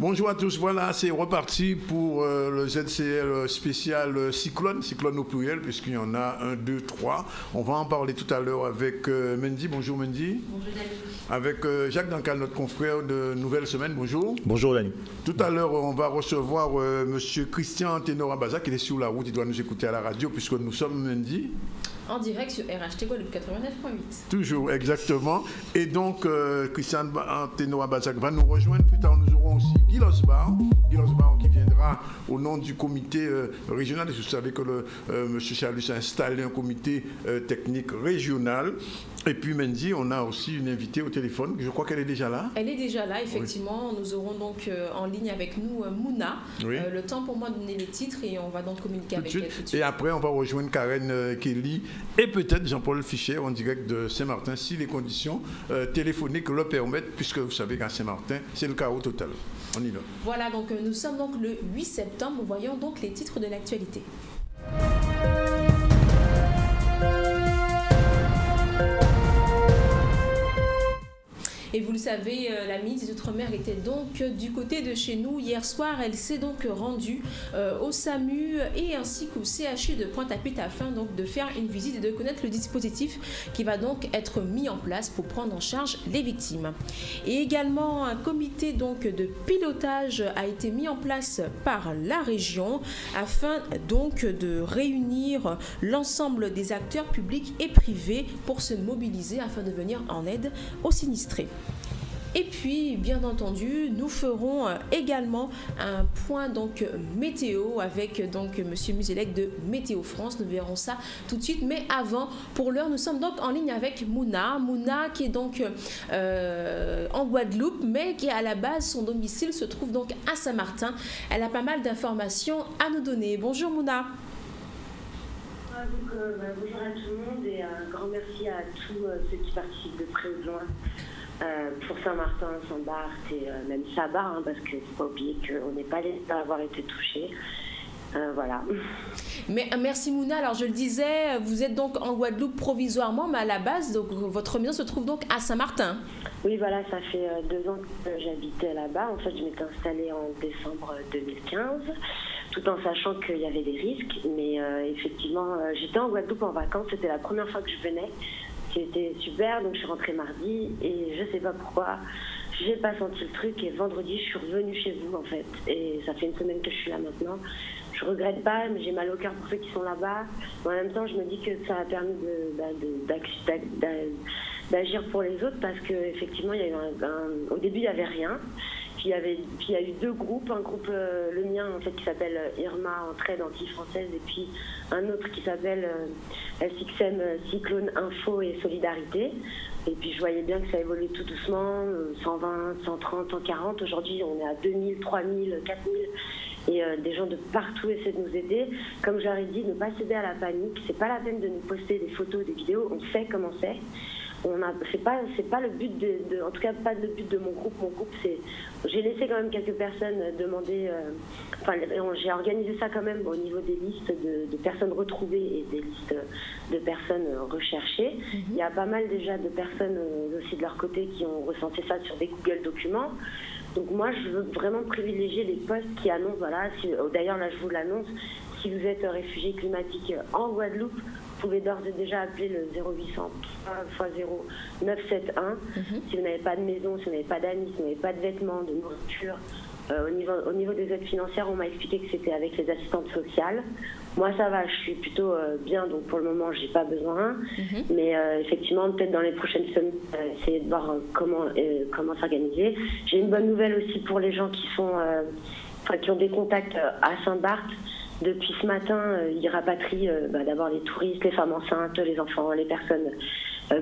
Bonjour à tous, voilà, c'est reparti pour le ZCL spécial Cyclone au pluriel, puisqu'il y en a 1, 2, 3. On va en parler tout à l'heure avec Mendy. Bonjour Mendy. Bonjour Dani. Avec Jacques Dancal, notre confrère de Nouvelle Semaine. Bonjour. Bonjour Dani. Tout à l'heure, on va recevoir monsieur Christian Tenora-Baza, qui est sur la route, il doit nous écouter à la radio, puisque nous sommes Mendy. En direct sur RHT Guadeloupe 89.8. Toujours, exactement. Et donc, Christian Tenora-Baza va nous rejoindre. Plus tard, nous aurons aussi Guy Losbar qui viendra au nom du comité régional. Et vous savez que M. Chalus a installé un comité technique régional. Et puis, Mendy, on a aussi une invitée au téléphone. Je crois qu'elle est déjà là. Elle est déjà là, effectivement. Oui. Nous aurons donc en ligne avec nous Mouna. Oui. Le temps pour moi de donner les titres et on va donc communiquer avec elle tout de suite. Et après, on va rejoindre Karen Kelly et peut-être Jean-Paul Fischer en direct de Saint-Martin si les conditions téléphoniques le permettent, puisque vous savez qu'à Saint-Martin, c'est le chaos total. On y va. Voilà, donc nous sommes donc le 8 septembre. Voyons donc les titres de l'actualité. Et vous le savez, la ministre des Outre-mer était donc du côté de chez nous. Hier soir, elle s'est donc rendue au SAMU et ainsi qu'au CHU de Pointe-à-Pitre afin donc de faire une visite et de connaître le dispositif qui va donc être mis en place pour prendre en charge les victimes. Et également, un comité donc de pilotage a été mis en place par la région afin donc de réunir l'ensemble des acteurs publics et privés pour se mobiliser afin de venir en aide aux sinistrés. Et puis, bien entendu, nous ferons également un point donc météo avec donc Monsieur Muzelec de Météo France. Nous verrons ça tout de suite. Mais avant, pour l'heure, nous sommes donc en ligne avec Mouna. Mouna qui est donc en Guadeloupe, mais qui à la base, son domicile se trouve donc à Saint-Martin. Elle a pas mal d'informations à nous donner. Bonjour Mouna. Bonjour à tout le monde et un grand merci à tous ceux qui participent de près ou de loin. Pour Saint-Martin, Saint-Barth et même Sabar, parce qu'il ne faut pas oublier qu'on n'est pas les à avoir été touchés. Voilà. Mais, merci Mouna. Alors je le disais, vous êtes donc en Guadeloupe provisoirement, mais à la base, donc, votre maison se trouve donc à Saint-Martin. Oui, voilà, ça fait 2 ans que j'habitais là-bas. En fait, je m'étais installée en décembre 2015, tout en sachant qu'il y avait des risques. Mais effectivement, j'étais en Guadeloupe en vacances. C'était la première fois que je venais. C'était super, donc je suis rentrée mardi et je sais pas pourquoi, j'ai pas senti le truc et vendredi je suis revenue chez vous en fait et ça fait 1 semaine que je suis là maintenant. Je regrette pas, mais j'ai mal au cœur pour ceux qui sont là-bas. En même temps, je me dis que ça a permis d'agir pour les autres parce qu'effectivement, il y a eu au début il n'y avait rien. Puis il y a eu 2 groupes, un groupe, le mien en fait qui s'appelle Irma Entraide Anti-Française et puis un autre qui s'appelle SXM Cyclone Info et Solidarité. Et puis je voyais bien que ça évoluait tout doucement, 120, 130, 140. Aujourd'hui on est à 2000, 3000, 4000 et des gens de partout essaient de nous aider. Comme je leur ai dit, ne pas céder à la panique. C'est pas la peine de nous poster des photos, des vidéos, on sait comment c'est. C'est pas le but en tout cas pas le but de mon groupe. Mon groupe j'ai laissé quand même quelques personnes demander, j'ai organisé ça quand même au niveau des listes de personnes retrouvées et des listes de personnes recherchées. Il y a pas mal déjà de personnes aussi de leur côté qui ont recensé ça sur des Google Documents. Donc moi je veux vraiment privilégier les posts qui annoncent, voilà, d'ailleurs là je vous l'annonce, si vous êtes réfugié climatique en Guadeloupe, vous pouvez d'ores et déjà appeler le 0800 3x0 971. Si vous n'avez pas de maison, si vous n'avez pas d'amis, si vous n'avez pas de vêtements, de nourriture. Au niveau des aides financières, on m'a expliqué que c'était avec les assistantes sociales. Moi, ça va, je suis plutôt bien, donc pour le moment, je n'ai pas besoin. Mais effectivement, peut-être dans les prochaines semaines, essayer de voir comment s'organiser. J'ai une bonne nouvelle aussi pour les gens qui ont des contacts à Saint-Barth. Depuis ce matin, ils rapatrient d'abord les touristes, les femmes enceintes, les enfants, les personnes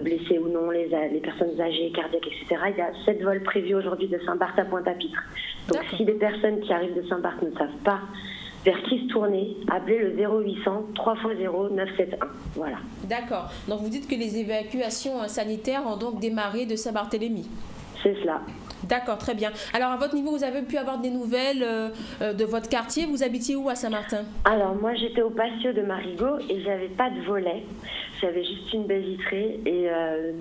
blessées ou non, les personnes âgées, cardiaques, etc. Il y a 7 vols prévus aujourd'hui de Saint-Barth à Pointe-à-Pitre. Donc si les personnes qui arrivent de Saint-Barth ne savent pas vers qui se tourner, appelez le 0800 3x0 971. Voilà. D'accord. Donc vous dites que les évacuations sanitaires ont donc démarré de Saint-Barthélemy. C'est cela. D'accord, très bien. Alors, à votre niveau, vous avez pu avoir des nouvelles de votre quartier. Vous habitiez où à Saint-Martin? Alors, moi, j'étais au patio de Marigot et j'avais pas de volet. J'avais juste une baie vitrée et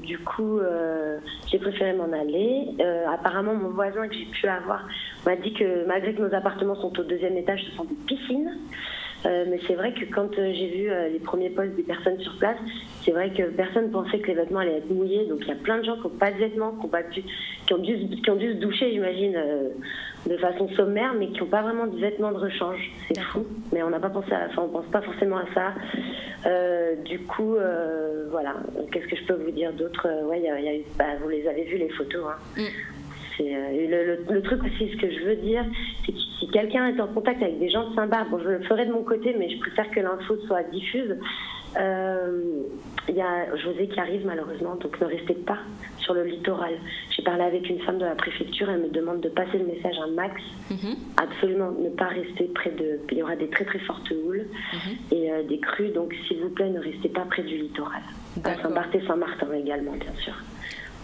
du coup, j'ai préféré m'en aller. Apparemment, mon voisin que j'ai pu avoir m'a dit que malgré que nos appartements sont au 2e étage, ce sont des piscines. Mais c'est vrai que quand j'ai vu les premiers posts des personnes sur place, c'est vrai que personne pensait que les vêtements allaient être mouillés. Donc il y a plein de gens qui n'ont pas de vêtements, qui ont dû se doucher, j'imagine, de façon sommaire, mais qui n'ont pas vraiment de vêtements de rechange. C'est fou. Mais on n'a pas pensé à ça, on pense pas forcément à ça. Du coup, voilà. Qu'est-ce que je peux vous dire d'autre? Ouais, vous les avez vues les photos. Hein. Le truc aussi, ce que je veux dire, c'est que si quelqu'un est en contact avec des gens de Saint-Barth, bon, je le ferai de mon côté, mais je préfère que l'info soit diffuse. Il y a José qui arrive malheureusement, donc ne restez pas sur le littoral. J'ai parlé avec une femme de la préfecture, elle me demande de passer le message à Max. Absolument, ne pas rester près de... Il y aura des très très fortes houles et des crues, donc s'il vous plaît, ne restez pas près du littoral. À Saint-Barth et Saint-Martin également, bien sûr.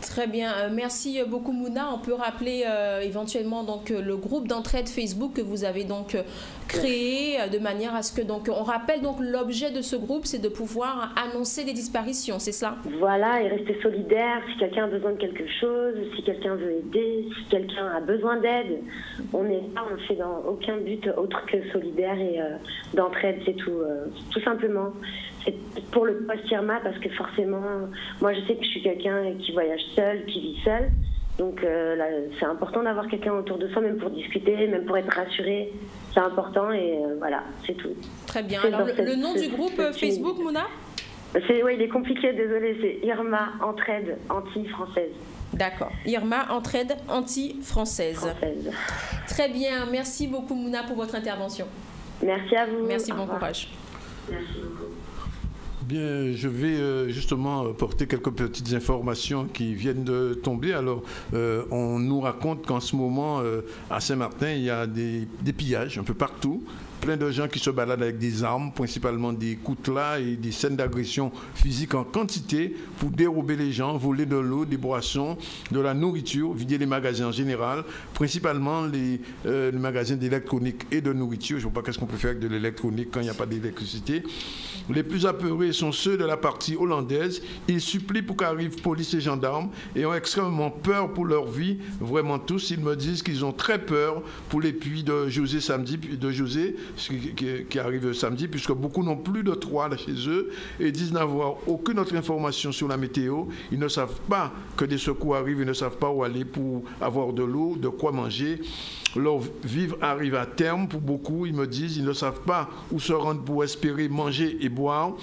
Très bien, merci beaucoup Mouna. On peut rappeler éventuellement donc le groupe d'entraide Facebook que vous avez donc créé de manière à ce que donc on rappelle donc l'objet de ce groupe, c'est de pouvoir annoncer des disparitions, c'est ça? Voilà, et rester solidaire si quelqu'un a besoin de quelque chose, si quelqu'un veut aider, si quelqu'un a besoin d'aide. On n'est pas, on fait dans aucun but autre que solidaire et d'entraide, c'est tout simplement. C'est pour le post-Irma parce que forcément, moi je sais que je suis quelqu'un qui voyage seul, qui vit seul. Donc là, c'est important d'avoir quelqu'un autour de soi, même pour discuter, même pour être rassuré. C'est important et voilà, c'est tout. Très bien. Alors le nom du groupe Facebook, Mouna? Oui, il est compliqué, désolé. C'est Irma Entraide Anti-Française. D'accord. Irma Entraide Anti-Française. Très bien. Merci beaucoup Mouna pour votre intervention. Merci à vous. Merci, bon courage. Merci beaucoup. Bien, je vais justement porter quelques petites informations qui viennent de tomber. Alors, on nous raconte qu'en ce moment, à Saint-Martin, il y a des pillages un peu partout. Plein de gens qui se baladent avec des armes, principalement des coutelas et des scènes d'agression physique en quantité pour dérober les gens, voler de l'eau, des boissons, de la nourriture, vider les magasins en général, principalement les magasins d'électronique et de nourriture. Je ne vois pas qu'est-ce qu'on peut faire avec de l'électronique quand il n'y a pas d'électricité. Les plus apeurés sont ceux de la partie hollandaise. Ils supplient pour qu'arrivent police et gendarmes et ont extrêmement peur pour leur vie, vraiment tous. Ils me disent qu'ils ont très peur pour les puits de José samedi, de José, qui arrive samedi, puisque beaucoup n'ont plus de toit chez eux et disent n'avoir aucune autre information sur la météo. Ils ne savent pas que des secours arrivent, ils ne savent pas où aller pour avoir de l'eau, de quoi manger. Leur vivre arrive à terme pour beaucoup, ils me disent, ils ne savent pas où se rendre pour espérer manger et boire.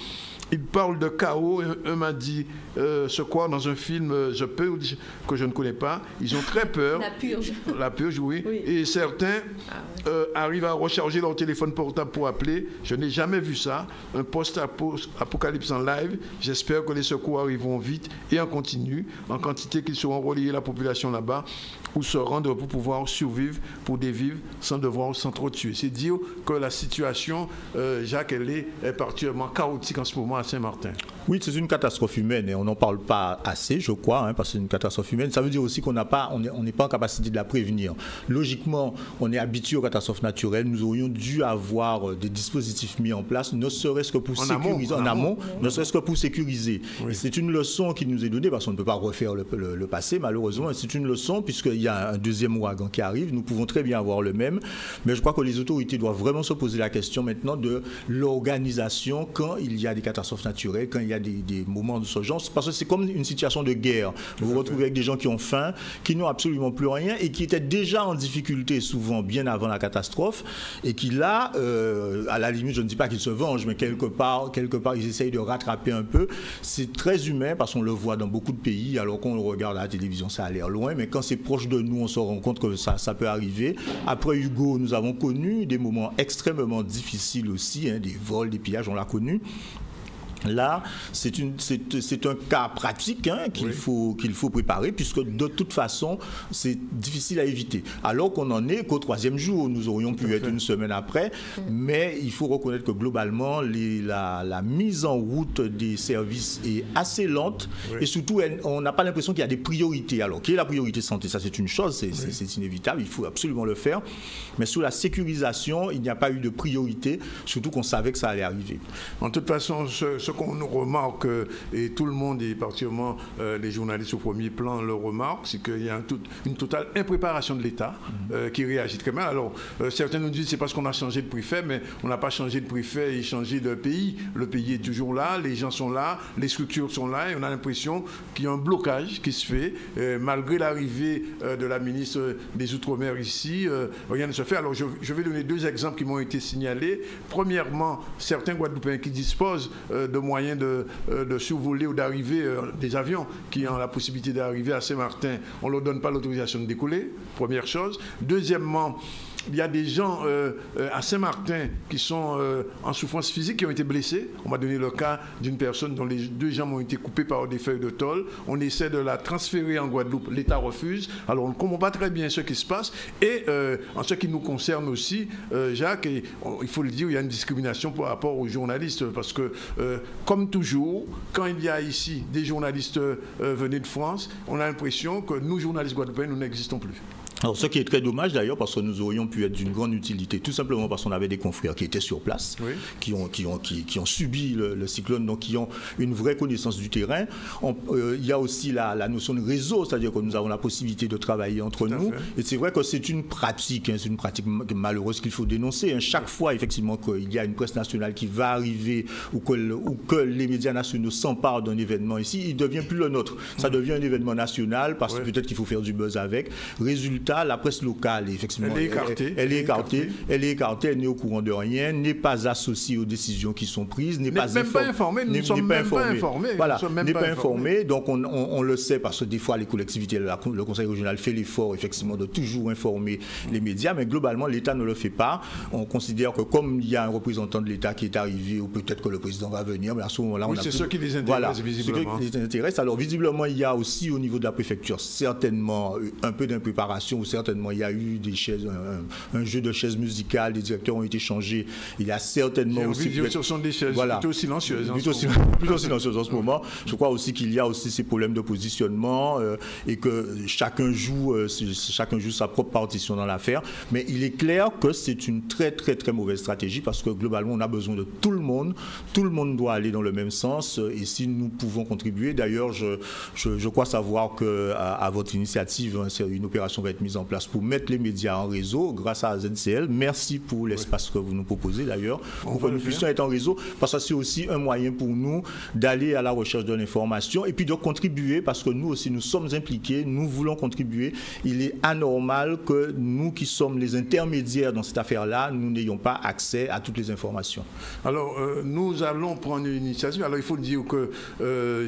Ils parlent de chaos. Un m'a dit ce quoi dans un film que je ne connais pas. Ils ont très peur. La purge. La purge, oui. Et certains arrivent à recharger leur téléphone portable pour appeler. Je n'ai jamais vu ça. Un post-apocalypse en live. J'espère que les secours arriveront vite et en continu, en quantité qu'ils sauront relier la population là-bas ou se rendre pour pouvoir survivre, pour dévivre sans devoir s'entretuer. C'est dire que la situation, Jacques, elle est particulièrement chaotique en ce moment à Saint-Martin. Oui, c'est une catastrophe humaine et on n'en parle pas assez, je crois, parce que c'est une catastrophe humaine. Ça veut dire aussi qu'on n'est pas en capacité de la prévenir. Logiquement, on est habitué aux catastrophes naturelles. Nous aurions dû avoir des dispositifs mis en place, ne serait-ce que pour sécuriser, en amont, ne serait-ce que pour sécuriser. Oui. Et c'est une leçon qui nous est donnée, parce qu'on ne peut pas refaire le passé, malheureusement. Et c'est une leçon, puisqu'il y a un deuxième ouragan qui arrive. Nous pouvons très bien avoir le même. Mais je crois que les autorités doivent vraiment se poser la question maintenant de l'organisation quand il y a des catastrophes naturelles, quand il y a des moments de ce genre, parce que c'est comme une situation de guerre. Vous vous retrouvez avec des gens qui ont faim, qui n'ont absolument plus rien et qui étaient déjà en difficulté souvent bien avant la catastrophe et qui là, à la limite, je ne dis pas qu'ils se vengent, mais quelque part, ils essayent de rattraper un peu. C'est très humain parce qu'on le voit dans beaucoup de pays, alors qu'on le regarde à la télévision, ça a l'air loin, mais quand c'est proche de nous, on se rend compte que ça peut arriver. Après Hugo, nous avons connu des moments extrêmement difficiles aussi, des vols, des pillages, on l'a connu. Là, c'est un cas pratique qu'il faut préparer, puisque de toute façon, c'est difficile à éviter. Alors qu'on n'en est qu'au 3e jour, nous aurions pu être une semaine après, mais il faut reconnaître que globalement, la mise en route des services est assez lente, et surtout, on n'a pas l'impression qu'il y a des priorités. Alors, quelle est la priorité santé? Ça, c'est une chose, c'est inévitable, il faut absolument le faire, mais sur la sécurisation, il n'y a pas eu de priorité, surtout qu'on savait que ça allait arriver. En toute façon, ce qu'on nous remarque, et tout le monde, et particulièrement les journalistes au premier plan le remarquent, c'est qu'il y a une totale impréparation de l'État qui réagit très mal. Alors, certains nous disent que c'est parce qu'on a changé de préfet, mais on n'a pas changé de préfet et changé de pays. Le pays est toujours là, les gens sont là, les structures sont là, et on a l'impression qu'il y a un blocage qui se fait. Malgré l'arrivée de la ministre des Outre-mer ici, rien ne se fait. Alors, je vais donner 2 exemples qui m'ont été signalés. Premièrement, certains Guadeloupéens qui disposent de moyens de survoler ou d'arriver des avions qui ont la possibilité d'arriver à Saint-Martin, on ne leur donne pas l'autorisation de décoller, première chose. Deuxièmement, il y a des gens à Saint-Martin qui sont en souffrance physique, qui ont été blessés. On m'a donné le cas d'une personne dont les 2 jambes ont été coupées par des feuilles de tôle. On essaie de la transférer en Guadeloupe. L'État refuse. Alors on ne comprend pas très bien ce qui se passe. Et en ce qui nous concerne aussi, Jacques, et, il faut le dire, il y a une discrimination par rapport aux journalistes. Parce que, comme toujours, quand il y a ici des journalistes venus de France, on a l'impression que nous, journalistes guadeloupéens, nous n'existons plus. Alors, ce qui est très dommage d'ailleurs, parce que nous aurions pu être d'une grande utilité, tout simplement parce qu'on avait des confrères qui étaient sur place, qui ont subi le cyclone, donc qui ont une vraie connaissance du terrain. Il y a aussi la notion de réseau, c'est-à-dire que nous avons la possibilité de travailler entre nous. Et c'est vrai que c'est une pratique malheureuse qu'il faut dénoncer. Chaque fois, effectivement, qu'il y a une presse nationale qui va arriver ou que les médias nationaux s'emparent d'un événement ici, il ne devient plus le nôtre. Ça devient un événement national parce que peut-être qu'il faut faire du buzz avec. Résultat, la presse locale, effectivement, elle est écartée, elle n'est au courant de rien, n'est pas associée aux décisions qui sont prises, n'est pas informée. Voilà, n'est pas informée. Donc on le sait parce que des fois les collectivités, le conseil régional fait l'effort effectivement de toujours informer les médias, mais globalement l'État ne le fait pas. On considère que comme il y a un représentant de l'État qui est arrivé, ou peut-être que le président va venir, mais à ce moment-là, c'est ce qui les intéresse visiblement. Ce qui les intéresse. Alors visiblement, il y a aussi au niveau de la préfecture certainement un peu d'impréparation. Certainement, il y a eu des chaises, un jeu de chaises musicales, les directeurs ont été changés. Il y a certainement aussi. Ce sont des chaises plutôt silencieuses. Plutôt silencieuses en ce moment. Je crois aussi qu'il y a aussi ces problèmes de positionnement et que chacun joue sa propre partition dans l'affaire. Mais il est clair que c'est une très, très, très mauvaise stratégie parce que globalement, on a besoin de tout le monde. Tout le monde doit aller dans le même sens. Et si nous pouvons contribuer, d'ailleurs, je crois savoir qu'à votre initiative, une opération va être mise en place pour mettre les médias en réseau grâce à ZCL. Merci pour l'espace que vous nous proposez d'ailleurs, pour que nous puissions être en réseau, parce que c'est aussi un moyen pour nous d'aller à la recherche de l'information et puis de contribuer, parce que nous aussi nous sommes impliqués, nous voulons contribuer. Il est anormal que nous qui sommes les intermédiaires dans cette affaire-là, nous n'ayons pas accès à toutes les informations. Alors, nous allons prendre une initiative. Alors, il faut dire que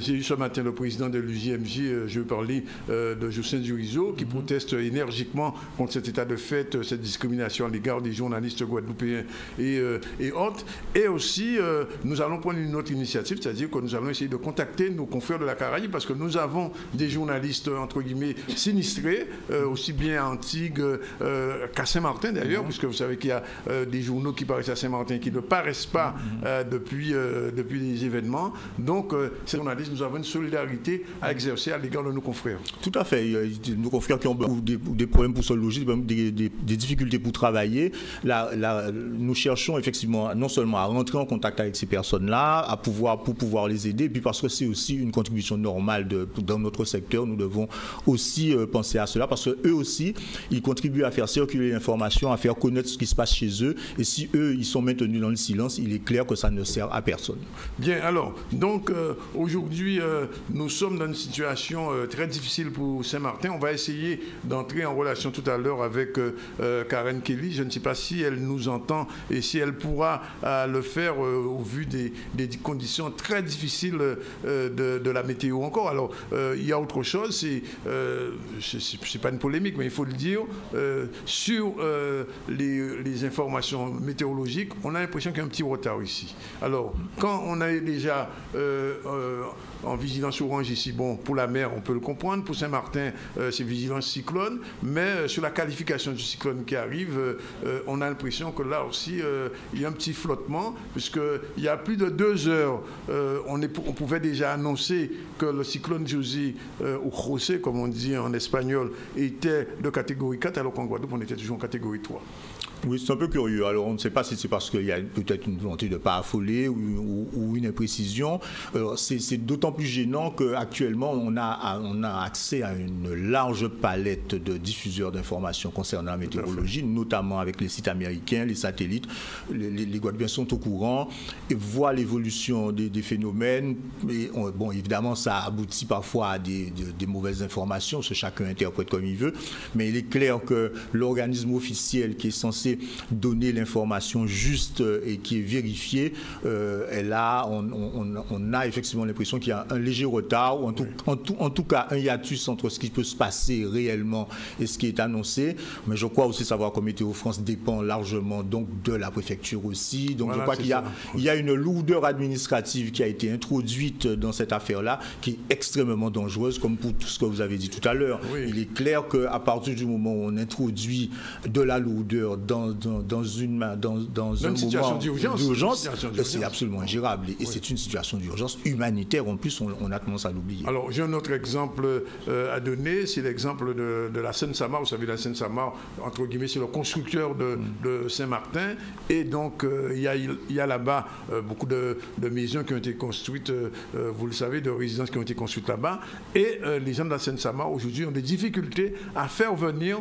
j'ai eu ce matin le président de l'UJMJ, je veux parler de Jocelyn Durizo, qui proteste énergiquement contre cet état de fait, cette discrimination à l'égard des journalistes guadeloupéens et autres. Et aussi, nous allons prendre une autre initiative, c'est-à-dire que nous allons essayer de contacter nos confrères de la Caraïbe, parce que nous avons des journalistes, entre guillemets, sinistrés, aussi bien à Antigua qu'à Saint-Martin d'ailleurs, puisque vous savez qu'il y a des journaux qui paraissent à Saint-Martin qui ne paraissent pas depuis les événements. Donc, ces journalistes, nous avons une solidarité à exercer à l'égard de nos confrères. Tout à fait. Nos confrères qui ont des problèmes pour se loger, des difficultés pour travailler. Nous cherchons effectivement non seulement à rentrer en contact avec ces personnes-là, pour pouvoir les aider, puis parce que c'est aussi une contribution normale dans notre secteur, nous devons aussi penser à cela, parce qu'eux aussi, ils contribuent à faire circuler l'information, à faire connaître ce qui se passe chez eux, et si eux, ils sont maintenus dans le silence, il est clair que ça ne sert à personne. Bien, alors, donc aujourd'hui, nous sommes dans une situation très difficile pour Saint-Martin. On va essayer d'entrer entré en relation tout à l'heure avec Karen Kelly. Je ne sais pas si elle nous entend et si elle pourra le faire au vu des conditions très difficiles de la météo encore. Alors, il y a autre chose, c'est pas une polémique, mais il faut le dire, sur les informations météorologiques, on a l'impression qu'il y a un petit retard ici. Alors, quand on est déjà en vigilance orange ici, bon, pour la mer, on peut le comprendre, pour Saint-Martin, c'est vigilance cyclone, mais sur la qualification du cyclone qui arrive, on a l'impression que là aussi, il y a un petit flottement, puisqu'il y a plus de 2 heures, on pouvait déjà annoncer que le cyclone Josie, ou José, comme on dit en espagnol, était de catégorie 4, alors qu'en Guadeloupe, on était toujours en catégorie 3. Oui, c'est un peu curieux. Alors, on ne sait pas si c'est parce qu'il y a peut-être une volonté de ne pas affoler ou une imprécision. C'est d'autant plus gênant qu'actuellement, on a accès à une large palette de diffuseurs d'informations concernant la météorologie, notamment avec les sites américains, les satellites. Les Guadeloupéens sont au courant et voient l'évolution des phénomènes. Et bon, évidemment, ça aboutit parfois à des mauvaises informations, parce que chacun interprète comme il veut. Mais il est clair que l'organisme officiel qui est censé donner l'information juste et qui est vérifiée, on a effectivement l'impression qu'il y a un léger retard, ou en tout cas un hiatus entre ce qui peut se passer réellement et ce qui est annoncé. Mais je crois aussi savoir que Météo France dépend largement donc de la préfecture aussi. Donc voilà, je crois qu'il y a une lourdeur administrative qui a été introduite dans cette affaire-là, qui est extrêmement dangereuse, comme pour tout ce que vous avez dit tout à l'heure. Oui. Il est clair qu'à partir du moment où on introduit de la lourdeur dans une situation d'urgence, c'est absolument ingérable. Et c'est une situation d'urgence humanitaire. En plus, on a tendance à l'oublier. Alors, j'ai un autre exemple à donner. C'est l'exemple de la Seine-Samar. Vous savez, la Seine-Samar, entre guillemets, c'est le constructeur de Saint-Martin. Et donc, il y a là-bas beaucoup de maisons qui ont été construites, vous le savez, de résidences qui ont été construites là-bas. Et les gens de la Seine-Samar, aujourd'hui, ont des difficultés à faire venir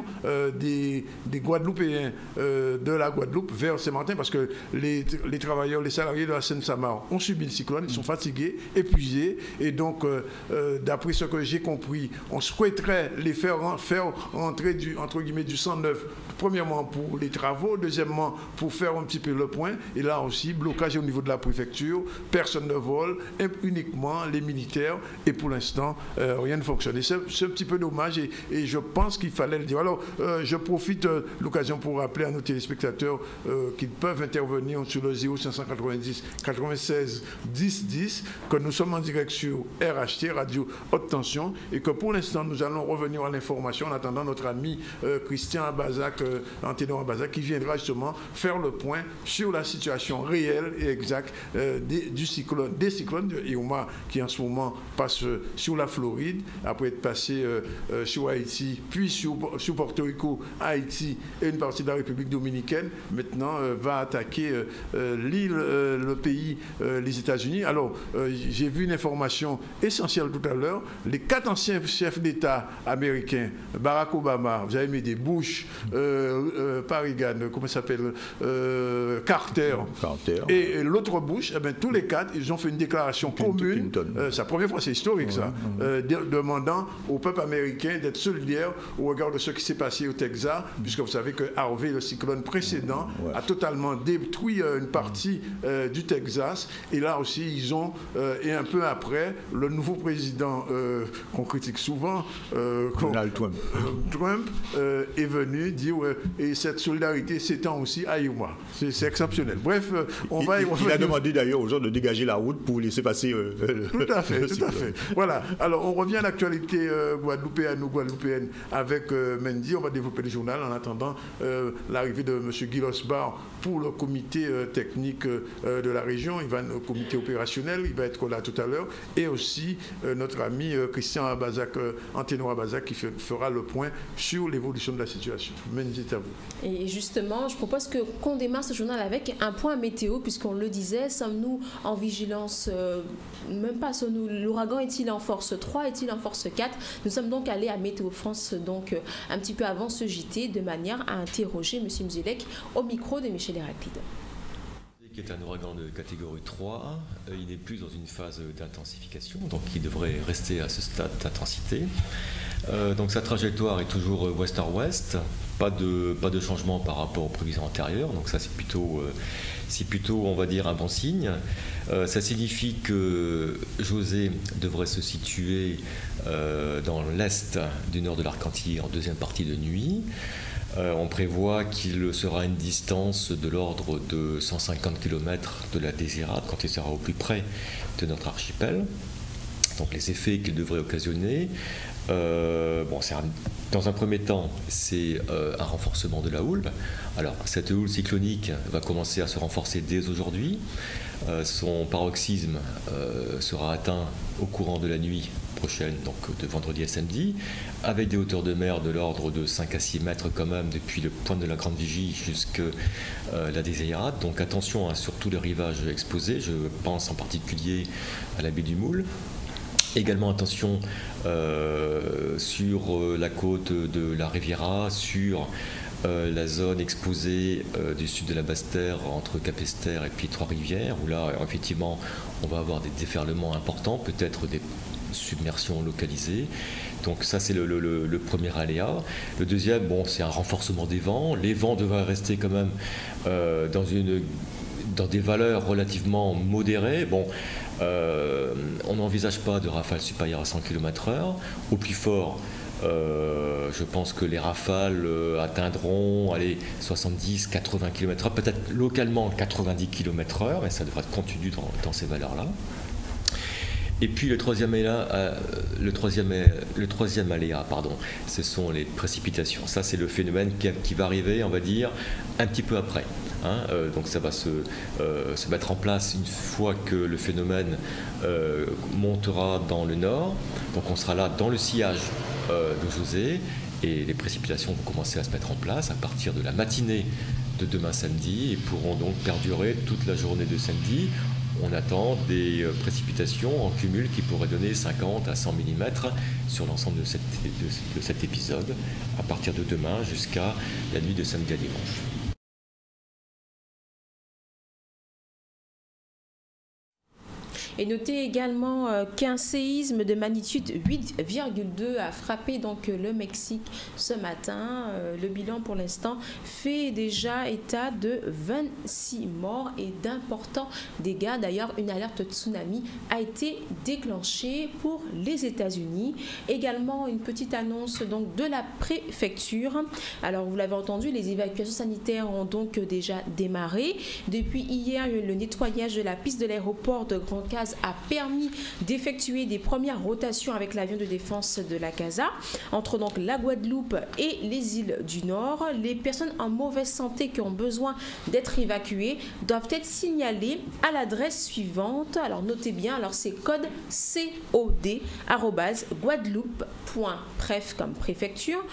des Guadeloupéens de la Guadeloupe vers Saint-Martin, parce que les travailleurs, les salariés de la Seine-Samar ont subi le cyclone, ils sont fatigués, épuisés, et donc d'après ce que j'ai compris, on souhaiterait les faire rentrer entre guillemets du 109, premièrement pour les travaux, deuxièmement pour faire un petit peu le point, et là aussi blocage au niveau de la préfecture, personne ne vole, uniquement les militaires, et pour l'instant rien ne fonctionne. Et c'est un petit peu dommage, et je pense qu'il fallait le dire. Alors je profite de l'occasion pour rappeler à nos téléspectateurs qu'ils peuvent intervenir sur le 0590 96 10 10, que nous sommes en direct sur RHT, Radio Haute Tension, et que pour l'instant nous allons revenir à l'information en attendant notre ami Christian Abazac, Anténo Abazac, qui viendra justement faire le point sur la situation réelle et exacte des cyclones de Irma qui en ce moment passe sur la Floride, après être passé sur Haïti, puis sur Porto Rico, Haïti et une partie de la République dominicaine, maintenant va attaquer l'île, le pays, les États-Unis. Alors, j'ai vu une information essentielle tout à l'heure. Les 4 anciens chefs d'État américains, Barack Obama, vous avez mis des Bush, pas Reagan, comment ça s'appelle, Carter. Et l'autre Bush, tous les 4, ils ont fait une déclaration commune. C'est la première fois, c'est historique ça, demandant au peuple américain d'être solidaire au regard de ce qui s'est passé au Texas, puisque vous savez que Harvey, le cyclone précédent, a totalement détruit une partie du Texas. Et là aussi, ils ont, et un peu après, le nouveau président qu'on critique souvent, Donald Trump, est venu dire, et cette solidarité s'étend aussi à Irma. C'est exceptionnel. Bref, on va y revenir. Il a demandé d'ailleurs aux gens de dégager la route pour laisser passer tout à fait, tout à fait. Voilà. Alors, on revient à l'actualité guadeloupéenne ou guadeloupéenne avec Mendy. On va développer le journal en attendant l'arrivée de M. Guy Losbar pour le comité technique de la région. Il va au comité opérationnel, il va être là tout à l'heure. Et aussi notre ami Christian Abazac, Anténo Abazac, qui fera le point sur l'évolution de la situation. Mendy, c'est à vous. Et justement, je propose qu'on démarre ce journal avec un point météo, puisqu'on le disait, sommes-nous en vigilance, même pas sommes-nous, l'ouragan est-il en force 3, est-il en force 4? Nous sommes donc allés à Météo France, donc un petit peu avant ce JT, de manière à interroger M. Mzilek au micro de Michel Héraclide. Qui est un ouragan de catégorie 3, il n'est plus dans une phase d'intensification, donc il devrait rester à ce stade d'intensité. Donc sa trajectoire est toujours ouest-nord-ouest, pas de changement par rapport aux prévisions antérieures, donc ça c'est plutôt on va dire un bon signe. Ça signifie que José devrait se situer dans l'est du nord de l'Argentine en deuxième partie de nuit. On prévoit qu'il sera à une distance de l'ordre de 150 km de la Désirade quand il sera au plus près de notre archipel. Donc les effets qu'il devrait occasionner, dans un premier temps, c'est un renforcement de la houle. Alors cette houle cyclonique va commencer à se renforcer dès aujourd'hui. Son paroxysme sera atteint au courant de la nuit prochaine, donc de vendredi à samedi, avec des hauteurs de mer de l'ordre de 5 à 6 mètres quand même depuis le point de la Grande Vigie jusqu'à la Désirade. Donc attention à sur tous les rivages exposés, je pense en particulier à la baie du Moule. Également attention sur la côte de la Riviera, sur la zone exposée du sud de la Basse-Terre entre Cap-Esther et puis Trois-Rivières, où là effectivement on va avoir des déferlements importants, peut-être des submersions localisées. Donc ça c'est le premier aléa. Le deuxième, c'est un renforcement des vents. Les vents devraient rester quand même dans des valeurs relativement modérées. On n'envisage pas de rafales supérieures à 100 km/h. Au plus fort, je pense que les rafales atteindront 70-80 km/h, peut-être localement 90 km/h, mais ça devrait être contenu dans ces valeurs-là. Et puis le troisième aléa, ce sont les précipitations. Ça, c'est le phénomène qui va arriver, on va dire, un petit peu après. Donc ça va se mettre en place une fois que le phénomène montera dans le nord. Donc on sera là dans le sillage de José et les précipitations vont commencer à se mettre en place à partir de la matinée de demain samedi et pourront donc perdurer toute la journée de samedi. On attend des précipitations en cumul qui pourraient donner 50 à 100 mm sur l'ensemble de cet épisode à partir de demain jusqu'à la nuit de samedi à dimanche. Et notez également qu'un séisme de magnitude 8,2 a frappé donc le Mexique ce matin. Le bilan pour l'instant fait déjà état de 26 morts et d'importants dégâts. D'ailleurs, une alerte tsunami a été déclenchée pour les États-Unis. Également, une petite annonce donc de la préfecture. Alors, vous l'avez entendu, les évacuations sanitaires ont donc déjà démarré. Depuis hier, le nettoyage de la piste de l'aéroport de Grand-Case a permis d'effectuer des premières rotations avec l'avion de défense de la CASA entre donc la Guadeloupe et les îles du Nord. Les personnes en mauvaise santé qui ont besoin d'être évacuées doivent être signalées à l'adresse suivante. Alors notez bien, alors c'est code cod@guadeloupe.pref comme préfecture,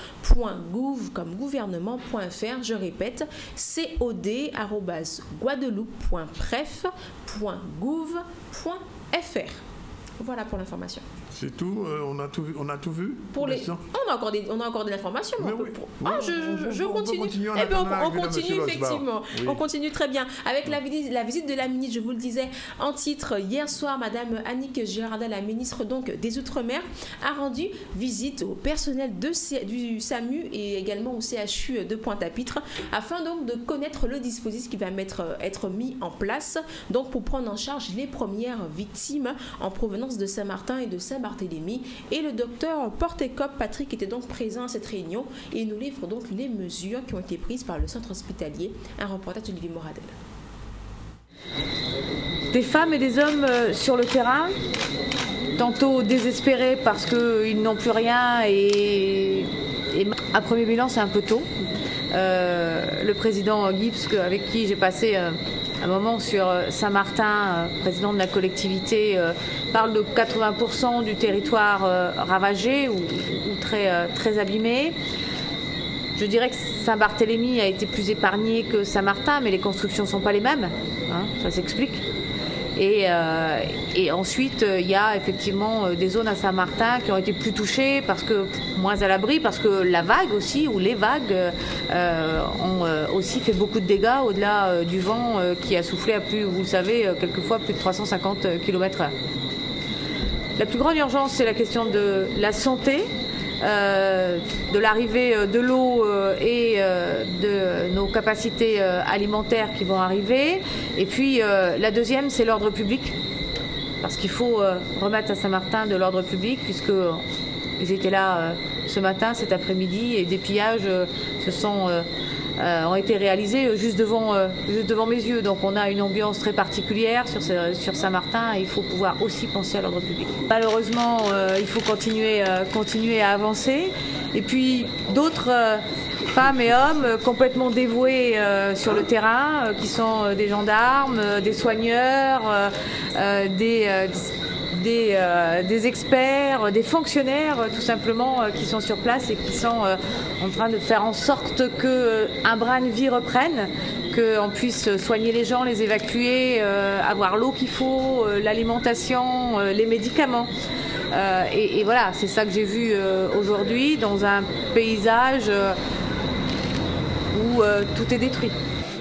.gouv comme gouvernement.fr. Je répète, cod@guadeloupe.pref.gouv.fr. Voilà pour l'information. C'est tout, on a tout vu. On a encore de l'information. Je continue. On continue effectivement. Oui. On continue très bien. Avec la visite de la ministre, je vous le disais en titre, hier soir, Madame Annick Girardin, la ministre donc des Outre-mer, a rendu visite au personnel du SAMU et également au CHU de Pointe-à-Pitre afin donc de connaître le dispositif qui va être mis en place donc pour prendre en charge les premières victimes en provenance de Saint-Martin et de Saint-Barthélemy. Et le docteur Portecop Patrick était donc présent à cette réunion et nous livre donc les mesures qui ont été prises par le centre hospitalier. Un reportage d'Olivier Moradel. Des femmes et des hommes sur le terrain, tantôt désespérés parce qu'ils n'ont plus rien et un premier bilan c'est un peu tôt. Le président Gibbs, avec qui j'ai passé un moment sur Saint-Martin, président de la collectivité, parle de 80% du territoire ravagé ou très abîmé. Je dirais que Saint-Barthélemy a été plus épargné que Saint-Martin, mais les constructions ne sont pas les mêmes, ça s'explique. Et ensuite, il y a effectivement des zones à Saint-Martin qui ont été plus touchées, parce que moins à l'abri, parce que la vague aussi, ou les vagues, ont aussi fait beaucoup de dégâts au-delà du vent qui a soufflé à plus, vous le savez, quelquefois plus de 350 km/h. La plus grande urgence, c'est la question de la santé. de l'arrivée de l'eau et de nos capacités alimentaires qui vont arriver. Et puis la deuxième, c'est l'ordre public, parce qu'il faut remettre à Saint-Martin de l'ordre public, puisque ils étaient là ce matin, cet après-midi, et des pillages ont été réalisés juste devant mes yeux. Donc on a une ambiance très particulière sur Saint-Martin, et il faut pouvoir aussi penser à l'ordre public. Malheureusement, il faut continuer à avancer. Et puis d'autres femmes et hommes complètement dévoués sur le terrain, qui sont des gendarmes, des soigneurs, des experts, des fonctionnaires tout simplement qui sont sur place et qui sont en train de faire en sorte qu'un brin de vie reprenne, qu'on puisse soigner les gens, les évacuer, avoir l'eau qu'il faut, l'alimentation, les médicaments. Et voilà, c'est ça que j'ai vu aujourd'hui dans un paysage où tout est détruit.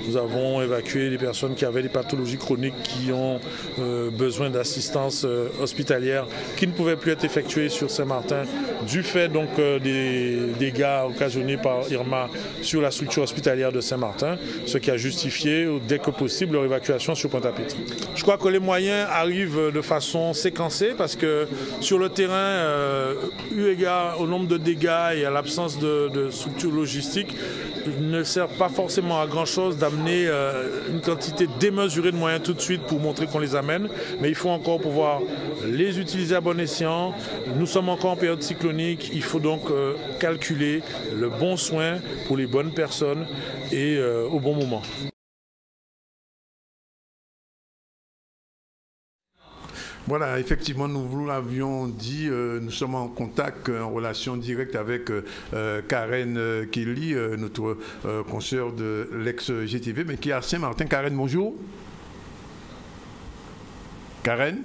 Nous avons évacué les personnes qui avaient des pathologies chroniques, qui ont besoin d'assistance hospitalière, qui ne pouvaient plus être effectuées sur Saint-Martin, du fait donc des dégâts occasionnés par Irma sur la structure hospitalière de Saint-Martin, ce qui a justifié dès que possible leur évacuation sur Pointe-à-Pitre. Je crois que les moyens arrivent de façon séquencée, parce que sur le terrain, eu égard au nombre de dégâts et à l'absence de structure logistique, il ne sert pas forcément à grand-chose d'amener une quantité démesurée de moyens tout de suite pour montrer qu'on les amène, mais il faut encore pouvoir les utiliser à bon escient. Nous sommes encore en période cyclonique, il faut donc calculer le bon soin pour les bonnes personnes et au bon moment. Voilà, effectivement, nous vous l'avions dit, nous sommes en contact, en relation directe avec Karen Kelly, notre consoeur de l'ex-GTV, mais qui est à Saint-Martin. Karen, bonjour. Karen?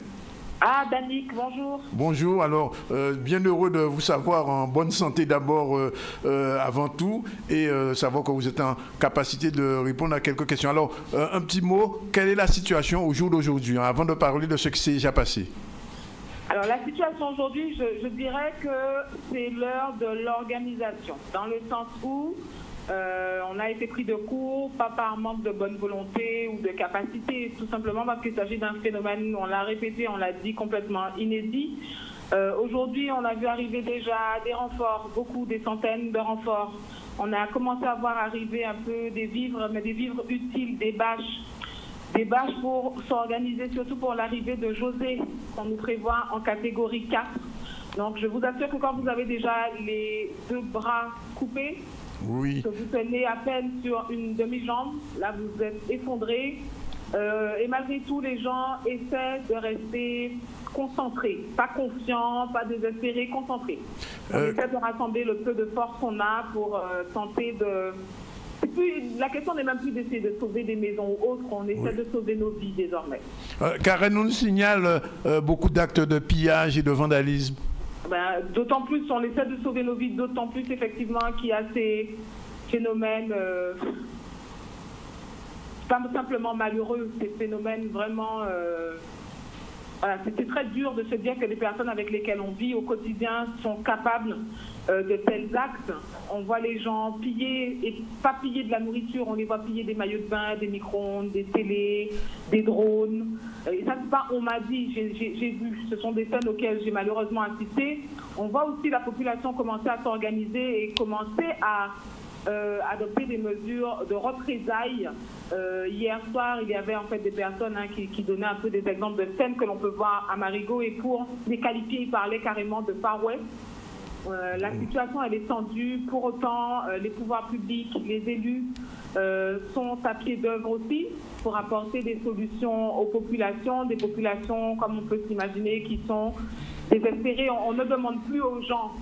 Ah, Danick, bonjour. Bonjour, alors bien heureux de vous savoir en bonne santé d'abord avant tout, et savoir que vous êtes en capacité de répondre à quelques questions. Alors, un petit mot, quelle est la situation au jour d'aujourd'hui, hein, avant de parler de ce qui s'est déjà passé? Alors, la situation aujourd'hui, je dirais que c'est l'heure de l'organisation, dans le sens où on a été pris de court, pas par manque de bonne volonté ou de capacité, tout simplement parce qu'il s'agit d'un phénomène, on l'a répété, on l'a dit, complètement inédit. Aujourd'hui, on a vu arriver déjà des renforts, des centaines de renforts. On a commencé à voir arriver un peu des vivres, mais des vivres utiles, des bâches pour s'organiser, surtout pour l'arrivée de José, qu'on nous prévoit en catégorie 4. Donc, je vous assure que quand vous avez déjà les 2 bras coupés, oui, que vous tenez à peine sur une demi-jambe, là vous êtes effondré, et malgré tout les gens essaient de rester concentrés, pas confiants, pas désespérés, concentrés. On essaie de rassembler le peu de force qu'on a pour tenter de... Et puis, la question n'est même plus d'essayer de sauver des maisons ou autres, on essaie de sauver nos vies désormais. Karen, on nous signale beaucoup d'actes de pillage et de vandalisme. D'autant plus, on essaie de sauver nos vies, d'autant plus effectivement qu'il y a ces phénomènes, pas simplement malheureux, ces phénomènes vraiment... voilà, c'est très dur de se dire que les personnes avec lesquelles on vit au quotidien sont capables de tels actes. On voit les gens piller, et pas piller de la nourriture, on les voit piller des maillots de bain, des micro-ondes, des télés, des drones. Et ça, c'est pas on m'a dit, j'ai vu, ce sont des scènes auxquelles j'ai malheureusement assisté. On voit aussi la population commencer à s'organiser et commencer à adopter des mesures de représailles. Hier soir, il y avait en fait des personnes qui donnaient un peu des exemples de scènes que l'on peut voir à Marigot, et pour les qualifier, ils parlaient carrément de Far West. La situation, elle est tendue. Pour autant, les pouvoirs publics, les élus sont à pied d'œuvre aussi pour apporter des solutions aux populations, des populations, comme on peut s'imaginer, qui sont désespérées. On ne demande plus aux gens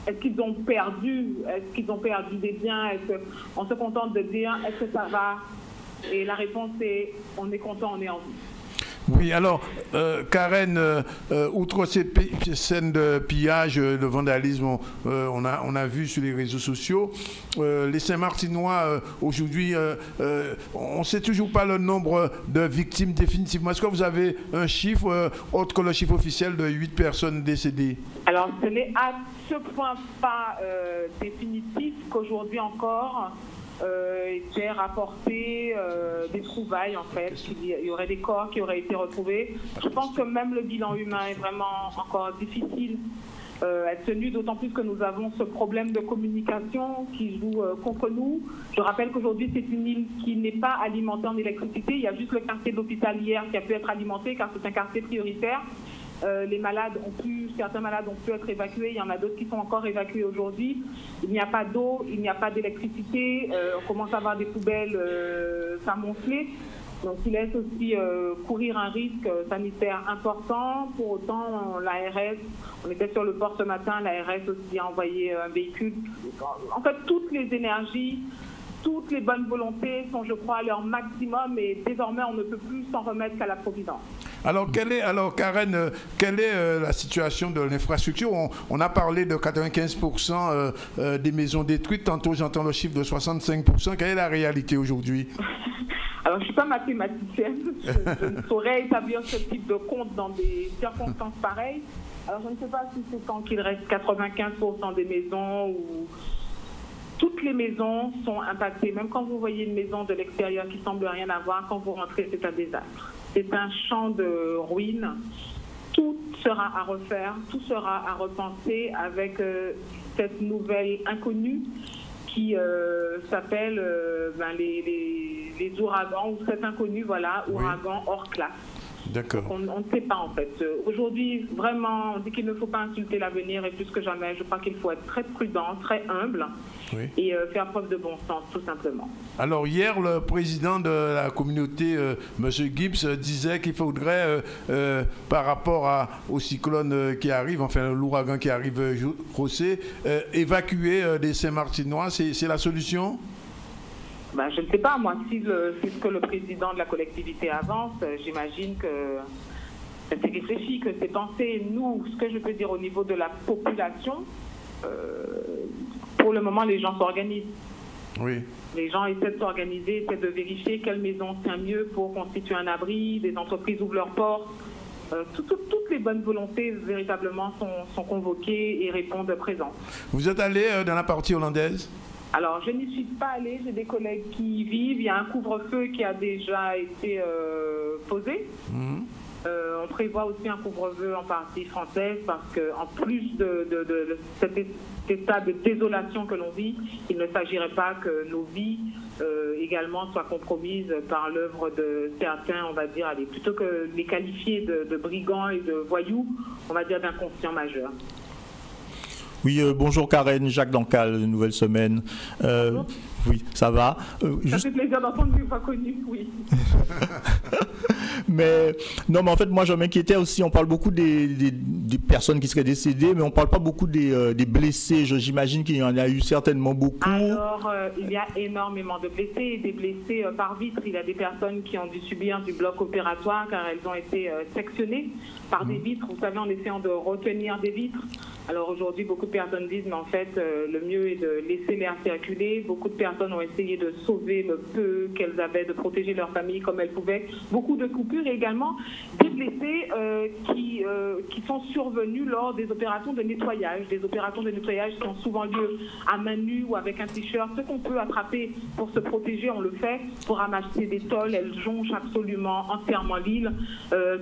est-ce qu'ils ont perdu des biens, on se contente de dire est-ce que ça va, et la réponse est on est content, on est en vie. Oui, alors, Karen, outre ces scènes de pillage, de vandalisme, on a vu sur les réseaux sociaux, les Saint-Martinois, aujourd'hui, on ne sait toujours pas le nombre de victimes définitivement. Est-ce que vous avez un chiffre autre que le chiffre officiel de 8 personnes décédées? Alors, ce n'est à ce point pas définitif qu'aujourd'hui encore, j'ai rapporté des trouvailles en fait, il y aurait des corps qui auraient été retrouvés. Je pense que même le bilan humain est vraiment encore difficile à être tenu, d'autant plus que nous avons ce problème de communication qui joue contre nous. Je rappelle qu'aujourd'hui c'est une île qui n'est pas alimentée en électricité, il y a juste le quartier de l'hôpital hier qui a pu être alimenté car c'est un quartier prioritaire. Certains malades ont pu être évacués, il y en a d'autres qui sont encore évacués aujourd'hui. Il n'y a pas d'eau, il n'y a pas d'électricité, on commence à avoir des poubelles s'amonceler. Donc il laisse aussi courir un risque sanitaire important. Pour autant, l'ARS, on était sur le port ce matin, l'ARS aussi a envoyé un véhicule. En fait, toutes les énergies, toutes les bonnes volontés sont, je crois, à leur maximum et désormais, on ne peut plus s'en remettre qu'à la Providence. Alors, Karen, quelle est la situation de l'infrastructure? On a parlé de 95% des maisons détruites. Tantôt, j'entends le chiffre de 65%. Quelle est la réalité aujourd'hui? Alors, je ne suis pas mathématicienne. Je ne saurais établir ce type de compte dans des circonstances pareilles. Alors, je ne sais pas si c'est tant qu'il reste 95% des maisons ou... Toutes les maisons sont impactées. Même quand vous voyez une maison de l'extérieur qui semble rien avoir, quand vous rentrez, c'est un désastre. C'est un champ de ruines. Tout sera à refaire, tout sera à repenser avec cette nouvelle inconnue qui s'appelle les ouragans, ou cet inconnu, voilà, ouragan hors classe. D'accord. On ne sait pas en fait. Aujourd'hui, vraiment, on dit qu'il ne faut pas insulter l'avenir et plus que jamais, je crois qu'il faut être très prudent, très humble et faire preuve de bon sens, tout simplement. Alors hier, le président de la communauté, M. Gibbs, disait qu'il faudrait, par rapport au cyclone qui arrive, enfin l'ouragan qui arrive, José, évacuer des Saint-Martinois. C'est la solution? Je ne sais pas, moi, si ce que le président de la collectivité avance, j'imagine que c'est réfléchi, que c'est pensé. Nous, ce que je peux dire au niveau de la population, pour le moment, les gens s'organisent. Oui. Les gens essaient de s'organiser, essaient de vérifier quelle maison tient mieux pour constituer un abri, des entreprises ouvrent leurs portes. Toutes les bonnes volontés, véritablement, sont convoquées et répondent présentes. Vous êtes allé dans la partie hollandaise? Alors, je n'y suis pas allée, j'ai des collègues qui y vivent. Il y a un couvre-feu qui a déjà été posé. On prévoit aussi un couvre-feu en partie française parce qu'en plus de cet état de désolation que l'on vit, il ne s'agirait pas que nos vies également soient compromises par l'œuvre de certains, on va dire, plutôt que les qualifier de brigands et de voyous, on va dire d'inconscients majeurs. Oui, bonjour Karen, Jacques Dancal, Nouvelle Semaine. Oui, ça va. Ça fait plaisir d'entendre une voix connue, oui. Mais en fait, moi, je m'inquiétais aussi. On parle beaucoup des personnes qui seraient décédées, mais on ne parle pas beaucoup des blessés. J'imagine qu'il y en a eu certainement beaucoup. Alors, il y a énormément de blessés et des blessés par vitre. Il y a des personnes qui ont dû subir du bloc opératoire car elles ont été sectionnées par des vitres. Vous savez, en essayant de retenir des vitres. Alors aujourd'hui, beaucoup de personnes disent, mais en fait, le mieux est de laisser l'air circuler. Beaucoup de personnes ont essayé de sauver le peu qu'elles avaient, de protéger leur famille comme elles pouvaient. Beaucoup de coupures et également des blessés qui sont survenus lors des opérations de nettoyage. Des opérations de nettoyage qui ont souvent lieu à main nue ou avec un t-shirt. Ce qu'on peut attraper pour se protéger, on le fait. Pour ramasser des tôles, elles jonchent absolument entièrement l'île.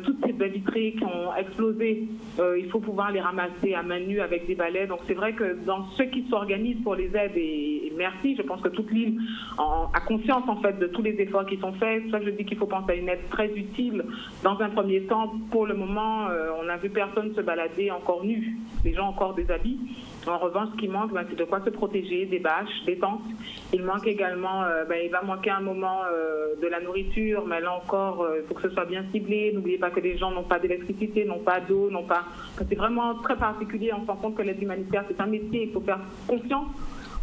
Toutes ces baies vitrées qui ont explosé, il faut pouvoir les ramasser à main nue avec des balais. Donc c'est vrai que dans ceux qui s'organisent pour les aides, et merci, je pense que toute l'île a conscience en fait de tous les efforts qui sont faits. C'est ça que je dis qu'il faut penser à une aide très utile. Dans un premier temps, pour le moment, on n'a vu personne se balader encore nu, les gens encore des habits. En revanche, ce qui manque, c'est de quoi se protéger, des bâches, des tentes. Il manque également, il va manquer un moment de la nourriture, mais là encore, il faut que ce soit bien ciblé. N'oubliez pas que les gens n'ont pas d'électricité, n'ont pas d'eau, c'est vraiment très particulier. On se rend compte que l'aide humanitaire, c'est un métier, il faut faire confiance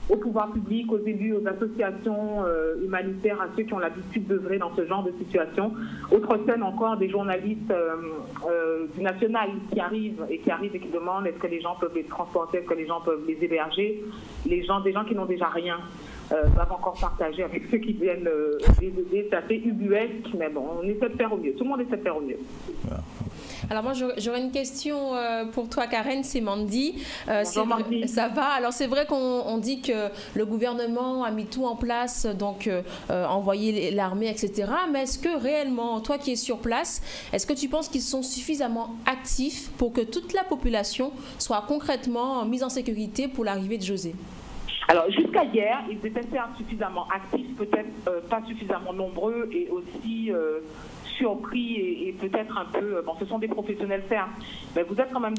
aux pouvoirs publics, aux élus, aux associations humanitaires, à ceux qui ont l'habitude d'œuvrer dans ce genre de situation. Autre scène encore, des journalistes du national qui arrivent et qui demandent est-ce que les gens peuvent les transporter, est-ce que les gens peuvent les héberger. Des gens qui n'ont déjà rien doivent encore partager avec ceux qui viennent les aider. C'est assez ubuesque, mais bon, on essaie de faire au mieux. Tout le monde essaie de faire au mieux. Alors moi j'aurais une question pour toi Karen, c'est Mandy. Bonjour Mandy. Ça va. Alors c'est vrai qu'on dit que le gouvernement a mis tout en place, donc envoyer l'armée, etc. Mais est-ce que réellement, toi qui es sur place, est-ce que tu penses qu'ils sont suffisamment actifs pour que toute la population soit concrètement mise en sécurité pour l'arrivée de José? Alors, jusqu'à hier, ils étaient certes suffisamment actifs, peut-être pas suffisamment nombreux et aussi surpris et peut-être un peu... Bon, ce sont des professionnels certes, mais vous êtes quand même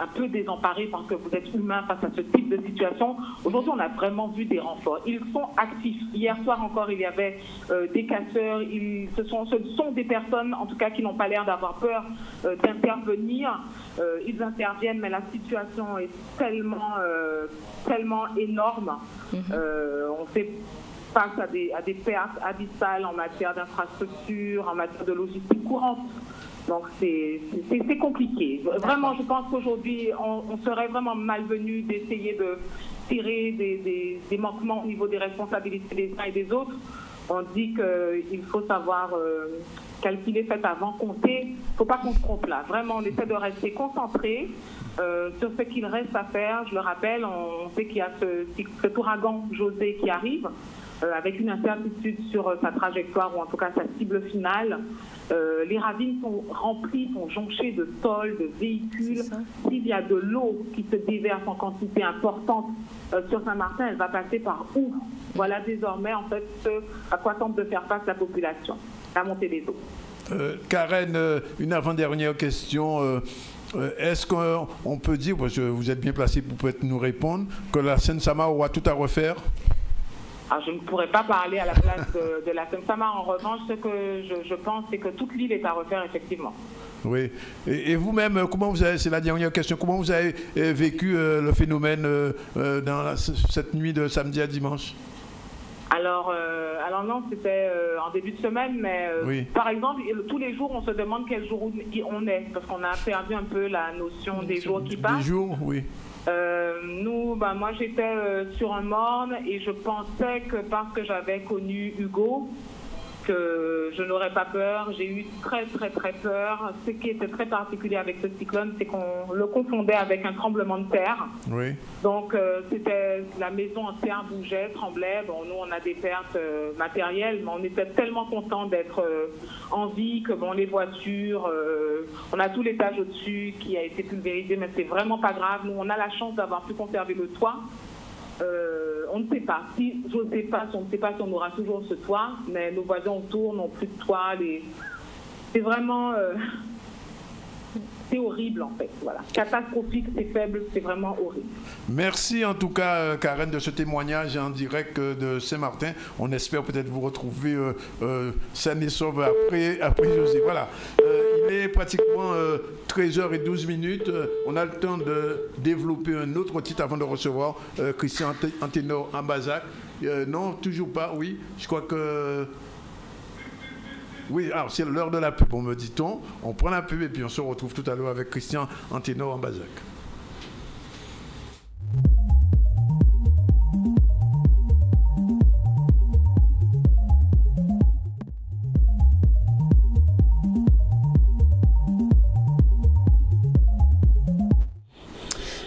un peu désemparés parce que vous êtes humain face à ce type de situation. Aujourd'hui, on a vraiment vu des renforts. Ils sont actifs. Hier soir encore, il y avait des casseurs. Ce sont des personnes, en tout cas, qui n'ont pas l'air d'avoir peur d'intervenir. Ils interviennent, mais la situation est tellement énorme. On fait face à des pertes abyssales en matière d'infrastructure, en matière de logistique courante. Donc c'est compliqué. Vraiment, je pense qu'aujourd'hui, on serait vraiment malvenu d'essayer de tirer des manquements au niveau des responsabilités des uns et des autres. On dit qu'il faut savoir calculer, fait avant, compter. Il ne faut pas qu'on se trompe là. Vraiment, on essaie de rester concentré sur ce qu'il reste à faire. Je le rappelle, on sait qu'il y a cet ouragan José qui arrive, avec une incertitude sur sa trajectoire ou en tout cas sa cible finale. Les ravines sont remplies, sont jonchées de tôles, de véhicules. S'il y a de l'eau qui se déverse en quantité importante sur Saint-Martin, elle va passer par où? Voilà désormais en fait ce à quoi tente de faire face la population, la montée des eaux. Karen, une avant-dernière question. Est-ce qu'on peut dire, parce que vous êtes bien placé pour peut-être nous répondre, que la Seine-Sama aura tout à refaire? Alors, je ne pourrais pas parler à la place de la Seine-Sama. En revanche, ce que je pense, c'est que toute l'île est à refaire, effectivement. Oui. Et vous-même, comment vous avez, c'est la dernière question, comment vous avez vécu le phénomène dans cette nuit de samedi à dimanche? Alors non, c'était en début de semaine, mais oui. Par exemple, tous les jours, on se demande quel jour on est, parce qu'on a perdu un peu la notion des jours qui passent. Des jours, oui. Moi j'étais sur un morne et je pensais que parce que j'avais connu Hugo, que je n'aurais pas peur. J'ai eu très peur. Ce qui était très particulier avec ce cyclone, c'est qu'on le confondait avec un tremblement de terre. Oui. Donc c'était la maison entière bougeait, tremblait. Bon, nous on a des pertes matérielles, mais on était tellement contents d'être en vie que bon, les voitures, on a tout l'étage au-dessus qui a été pulvérisé, mais c'est vraiment pas grave. Nous on a la chance d'avoir pu conserver le toit. On ne sait pas. Si José passe, on ne sait pas si on aura toujours ce toit, mais nos voisins autour n'ont plus de toit. C'est vraiment... c'est horrible en fait. Voilà. Catastrophique, c'est faible, c'est vraiment horrible. Merci en tout cas, Karen, de ce témoignage en direct de Saint-Martin. On espère peut-être vous retrouver saine et sauve après José. Voilà. Il est pratiquement 13h12. On a le temps de développer un autre titre avant de recevoir Christian Anténor Ambazac. Non, toujours pas, oui. Je crois que... Oui, alors c'est l'heure de la pub, me dit-on. On prend la pub et puis on se retrouve tout à l'heure avec Christian Anténor Ambazac.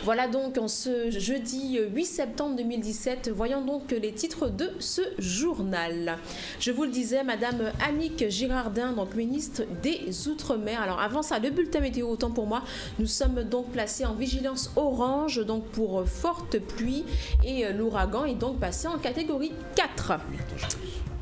Voilà donc en ce jeudi 8 septembre 2017, voyons donc les titres de ce journal. Je vous le disais, Madame Annick Girardin, donc ministre des Outre-mer. Alors avant ça, le bulletin météo, autant pour moi, nous sommes donc placés en vigilance orange, donc pour forte pluie, et l'ouragan est donc passé en catégorie 4.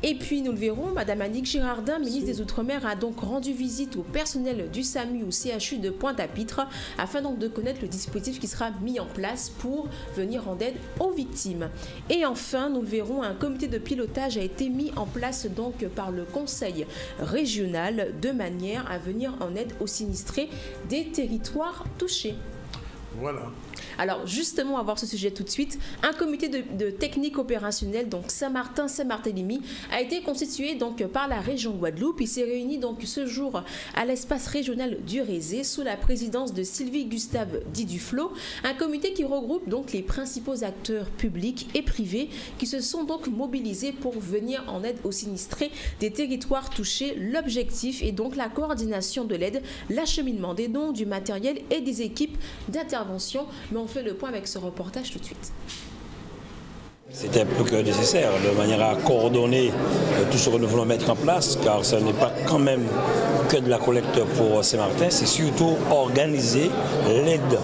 Et puis, nous le verrons, Madame Annick Girardin, ministre des Outre-mer, a donc rendu visite au personnel du SAMU au CHU de Pointe-à-Pitre afin donc de connaître le dispositif qui sera mis en place pour venir en aide aux victimes. Et enfin, nous le verrons, un comité de pilotage a été mis en place donc par le Conseil régional de manière à venir en aide aux sinistrés des territoires touchés. Voilà. Alors justement, on va voir ce sujet tout de suite. Un comité de technique opérationnelle, donc Saint-Martin-Saint-Barthélemy, a été constitué donc par la région Guadeloupe. Il s'est réuni donc ce jour à l'espace régional du Rézé sous la présidence de Sylvie Gustave Diduflo. Un comité qui regroupe donc les principaux acteurs publics et privés qui se sont donc mobilisés pour venir en aide aux sinistrés des territoires touchés. L'objectif est donc la coordination de l'aide, l'acheminement des dons, du matériel et des équipes d'intervention. Mais on fait le point avec ce reportage tout de suite. C'était plus que nécessaire, de manière à coordonner tout ce que nous voulons mettre en place, car ce n'est pas quand même que de la collecte pour Saint-Martin, c'est surtout organiser l'aide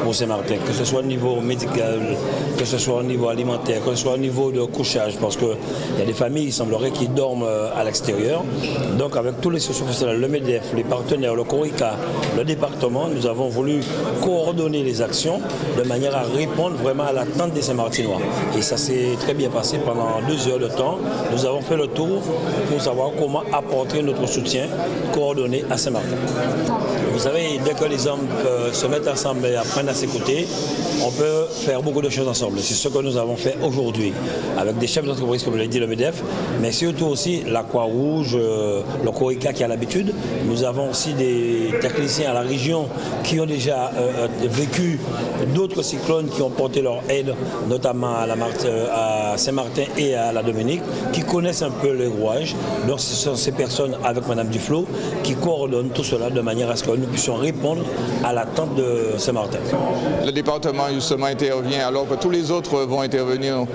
pour Saint-Martin, que ce soit au niveau médical, que ce soit au niveau alimentaire, que ce soit au niveau de couchage, parce qu'il y a des familles, il semblerait, qui dorment à l'extérieur. Donc avec tous les socio-professionnels, le MEDEF, les partenaires, le CORICA, le département, nous avons voulu coordonner les actions de manière à répondre vraiment à l'attente des Saint-Martinois. Et ça s'est très bien passé pendant 2 heures de temps. Nous avons fait le tour pour savoir comment apporter notre soutien coordonné à Saint-Martin. Vous savez, dès que les hommes se mettent ensemble et apprennent à s'écouter, on peut faire beaucoup de choses ensemble. C'est ce que nous avons fait aujourd'hui, avec des chefs d'entreprise, comme l'a dit le MEDEF, mais surtout aussi la Croix-Rouge, le CORICA qui a l'habitude. Nous avons aussi des techniciens à la région qui ont déjà vécu d'autres cyclones qui ont porté leur aide, notamment à Saint-Martin et à la Dominique, qui connaissent un peu les rouages. Donc ce sont ces personnes, avec Mme Duflo, qui coordonnent tout cela de manière à ce que nous puissions répondre à l'attente de Saint-Martin. Le département justement intervient alors que tous les autres vont intervenir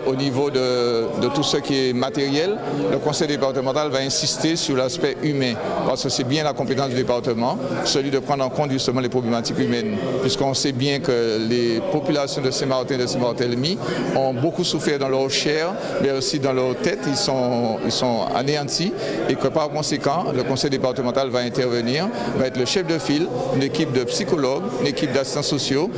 au niveau de tout ce qui est matériel. Le conseil départemental va insister sur l'aspect humain, parce que c'est bien la compétence du département, celui de prendre en compte justement les problématiques humaines, puisqu'on sait bien que les populations de Saint-Martin et de Saint-Barthélemy ont beaucoup souffert dans leur chair, mais aussi dans leur tête, ils sont anéantis, et que par conséquent, le conseil départemental va intervenir, va être le chef de file, une équipe de psychologues, une équipe d'assistants sociaux,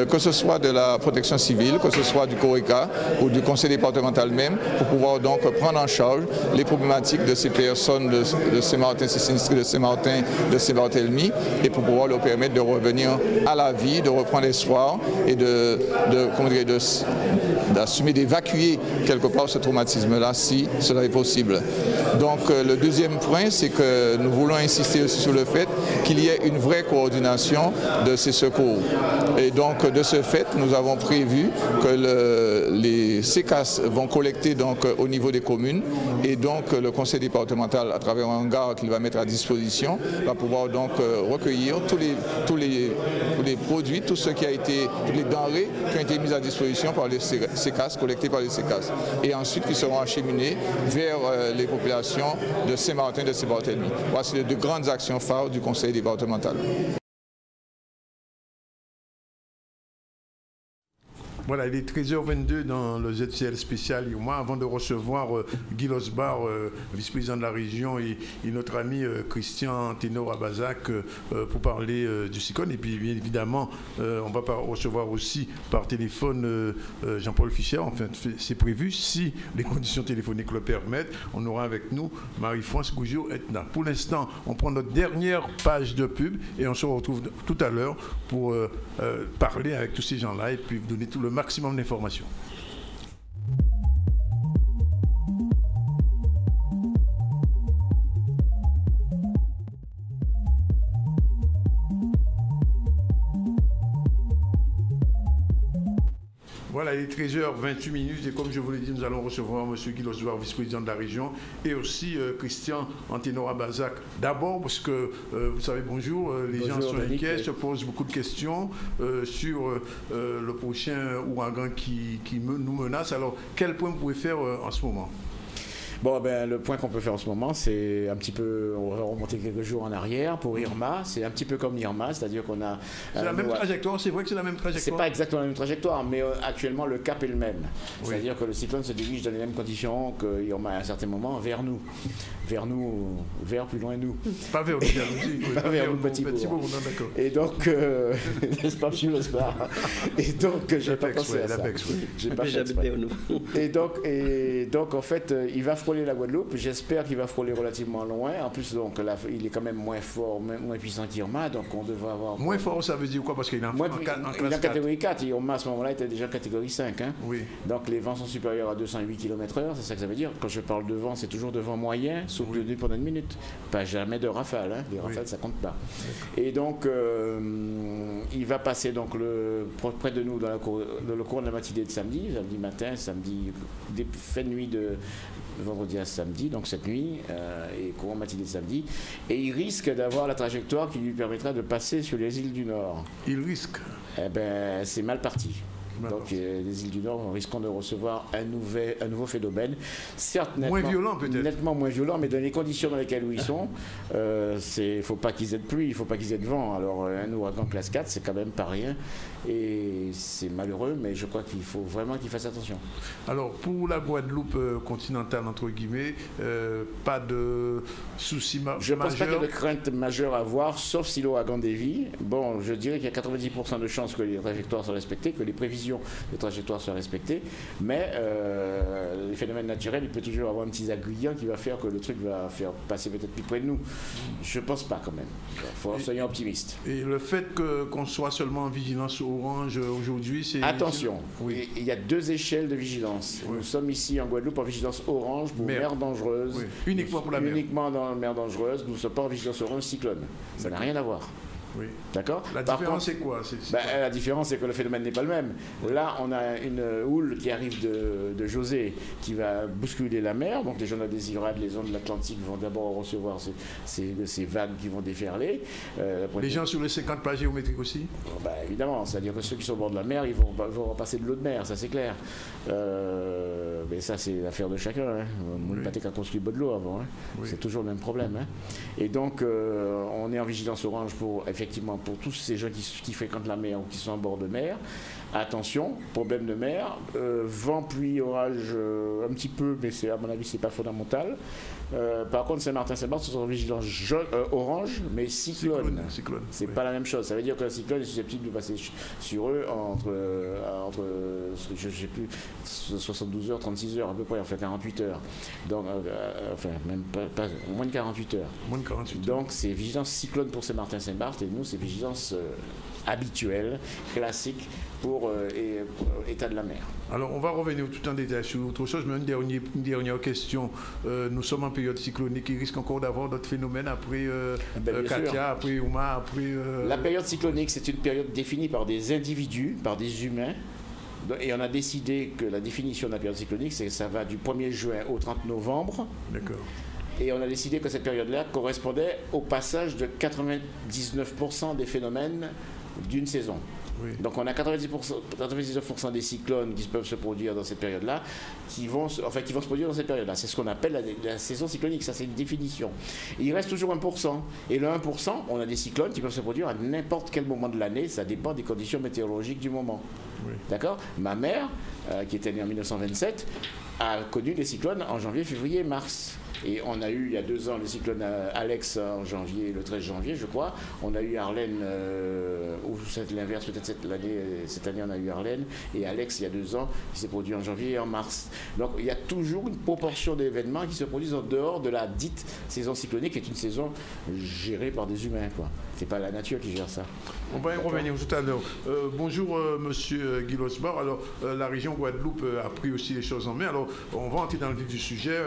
que ce soit de la protection civile, que ce soit du CORICA ou du conseil départemental même, pour pouvoir donc prendre en charge les problématiques de ces personnes de Saint-Martin, ces sinistrés de Saint-Martin, de Saint-Barthélemy, et pour pouvoir leur permettre de revenir à la vie, de reprendre espoir et d'assumer, d'évacuer quelque part ce traumatisme-là, si cela est possible. Donc le deuxième point, c'est que nous voulons insister aussi sur le fait qu'il y ait une vraie coordination de ces secours. Et donc de ce fait, nous avons prévu que les CECAS vont collecter donc au niveau des communes, et donc le conseil départemental, à travers un hangar qu'il va mettre à disposition, va pouvoir donc recueillir tous les produits, tout ce qui a été, toutes les denrées qui ont été mises à disposition par les CECAS, collectées par les CECAS, et ensuite qui seront acheminés vers les populations de Saint-Martin et de Saint-Barthélemy. Voici les 2 grandes actions phares du conseil départemental. Voilà, il est 13h22 dans le ZCL spécial IRMA. Avant de recevoir Guy Losbar, vice-président de la région, et notre ami Christian Ténor à Bazac pour parler du cyclone. Et puis, bien évidemment, on va recevoir aussi par téléphone Jean-Paul Fischer. Enfin, c'est prévu. Si les conditions téléphoniques le permettent, on aura avec nous Marie-France Gougiot-Etna. Pour l'instant, on prend notre dernière page de pub et on se retrouve tout à l'heure pour parler avec tous ces gens-là et puis vous donner tout le maximum d'informations. Voilà, il est 13h28 et comme je vous l'ai dit, nous allons recevoir M. Guy Losbar, vice-président de la région, et aussi Christian Anténor Bazac. D'abord, parce que vous savez, bonjour, les gens sont inquiets, se posent beaucoup de questions sur le prochain ouragan qui nous menace. Alors, quel point vous pouvez faire en ce moment ? Bon, ben, le point qu'on peut faire en ce moment, c'est un petit peu, on va remonter quelques jours en arrière pour Irma. C'est un petit peu comme Irma, c'est-à-dire qu'on a... C'est la même trajectoire, c'est vrai que c'est la même trajectoire. C'est pas exactement la même trajectoire, mais actuellement le cap est le même. Oui. C'est-à-dire que le cyclone se dirige dans les mêmes conditions que Irma à un certain moment vers nous. Vers plus loin de nous. Pas vers nous, pas vers nous, petit bourg. D'accord. Et donc, n'est-ce pas, M. Losbar ? Et donc, j'ai pas pensé à ça. J'ai pas fait exprès. Et donc, en fait, il va frôler frôler la Guadeloupe. J'espère qu'il va frôler relativement loin. En plus, donc, là, il est quand même moins fort, moins puissant qu'Irma, donc on devrait avoir... Moins fort, ça veut dire quoi? Parce qu'il est en catégorie 4. Irma, à ce moment-là, était déjà catégorie 5. Hein. Oui. Donc les vents sont supérieurs à 208 km/h, c'est ça que ça veut dire. Quand je parle de vent, c'est toujours de vent moyen, soutenu pendant une minute. Pas jamais de rafale. Hein. Les rafales, ça compte pas. Et donc, il va passer donc, près de nous dans le cours de la matinée de samedi matin, fin de nuit de vendredi à samedi, donc cette nuit, et courant matinée de samedi. Et il risque d'avoir la trajectoire qui lui permettra de passer sur les îles du Nord. Il risque? Eh bien, c'est mal parti. Donc les îles du Nord risquent de recevoir un nouveau phénomène, certes nettement moins violent, mais dans les conditions dans lesquelles ils sont, il ne faut pas qu'ils aient de pluie, il ne faut pas qu'ils aient de vent. Alors un ouragan classe 4, c'est quand même pas rien, et c'est malheureux, mais je crois qu'il faut vraiment qu'ils fassent attention. Alors pour la Guadeloupe continentale, entre guillemets, pas de soucis majeurs? Je ne pense pas qu'il y ait de crainte majeure à avoir, sauf si l'ouragan dévie. Bon, je dirais qu'il y a 90% de chances que les trajectoires soient respectées, que les prévisions de trajectoire soient respectées, mais les phénomènes naturels, il peut toujours avoir un petit aiguillon qui va faire que le truc va faire passer peut-être plus près de nous. Je ne pense pas quand même. Soyons optimistes. Et le fait qu'on soit seulement en vigilance orange aujourd'hui, c'est... Attention, il y a 2 échelles de vigilance. Oui. Nous sommes ici en Guadeloupe en vigilance orange pour mer dangereuse. Oui. Uniquement pour la mer. Uniquement dans la mer dangereuse. Nous ne sommes pas en vigilance orange cyclone. Ça n'a rien à voir. Oui. D'accord. La différence, c'est quoi? La différence, c'est que le phénomène n'est pas le même. Là, on a une houle qui arrive de José qui va bousculer la mer. Donc, les gens indésirables, les ondes de l'Atlantique vont d'abord recevoir ces vagues qui vont déferler. Les gens sur les 50 plages géométriques aussi? Évidemment. C'est-à-dire que ceux qui sont au bord de la mer, ils vont repasser de l'eau de mer, ça c'est clair. Mais ça, c'est l'affaire de chacun. Hein. On n'a pas qu'à construire de l'eau avant. Hein. Oui. C'est toujours le même problème. Hein. Et donc, on est en vigilance orange effectivement pour tous ces gens qui fréquentent la mer ou qui sont en bord de mer. Attention, problème de mer, vent, pluie, orage un petit peu, mais à mon avis c'est pas fondamental. Par contre, Saint-Martin-Saint-Barth sont en vigilance orange, mais cyclone. C'est pas la même chose. Ça veut dire que le cyclone est susceptible de passer sur eux entre je sais plus 72 heures, 36 heures à peu près, enfin 48 heures. Donc, enfin même pas moins de 48 heures. Moins de 48 heures. Donc c'est vigilance cyclone pour Saint-Martin-Saint-Barth et nous c'est vigilance habituelle, classique pour état de la mer. Alors on va revenir tout en détail sur autre chose, mais une dernière question. Nous sommes en période cyclonique, il risque encore d'avoir d'autres phénomènes après Katia, après Irma, après... La période cyclonique, c'est une période définie par des individus, par des humains. Et on a décidé que la définition de la période cyclonique, c'est que ça va du 1er juin au 30 novembre. D'accord. Et on a décidé que cette période-là correspondait au passage de 99% des phénomènes d'une saison. Oui. Donc on a 99% des cyclones qui peuvent se produire dans cette période-là, qui vont se produire dans cette période-là. C'est ce qu'on appelle la saison cyclonique, ça c'est une définition. Et il reste toujours 1%. Et le 1%, on a des cyclones qui peuvent se produire à n'importe quel moment de l'année, ça dépend des conditions météorologiques du moment. Oui. D'accord ? Ma mère, qui était née en 1927, a connu des cyclones en janvier, février, mars. Et on a eu il y a 2 ans le cyclone Alex en janvier, le 13 janvier je crois. On a eu Arlène, ou c'est l'inverse, peut-être cette année on a eu Arlène, et Alex il y a 2 ans, qui s'est produit en janvier et en mars. Donc il y a toujours une proportion d'événements qui se produisent en dehors de la dite saison cyclonique, qui est une saison gérée par des humains, quoi. C'est pas la nature qui gère ça. On va y revenir tout à l'heure. Bonjour monsieur Guy Losbord. Alors la région Guadeloupe a pris aussi les choses en main. Alors on va entrer dans le vif du sujet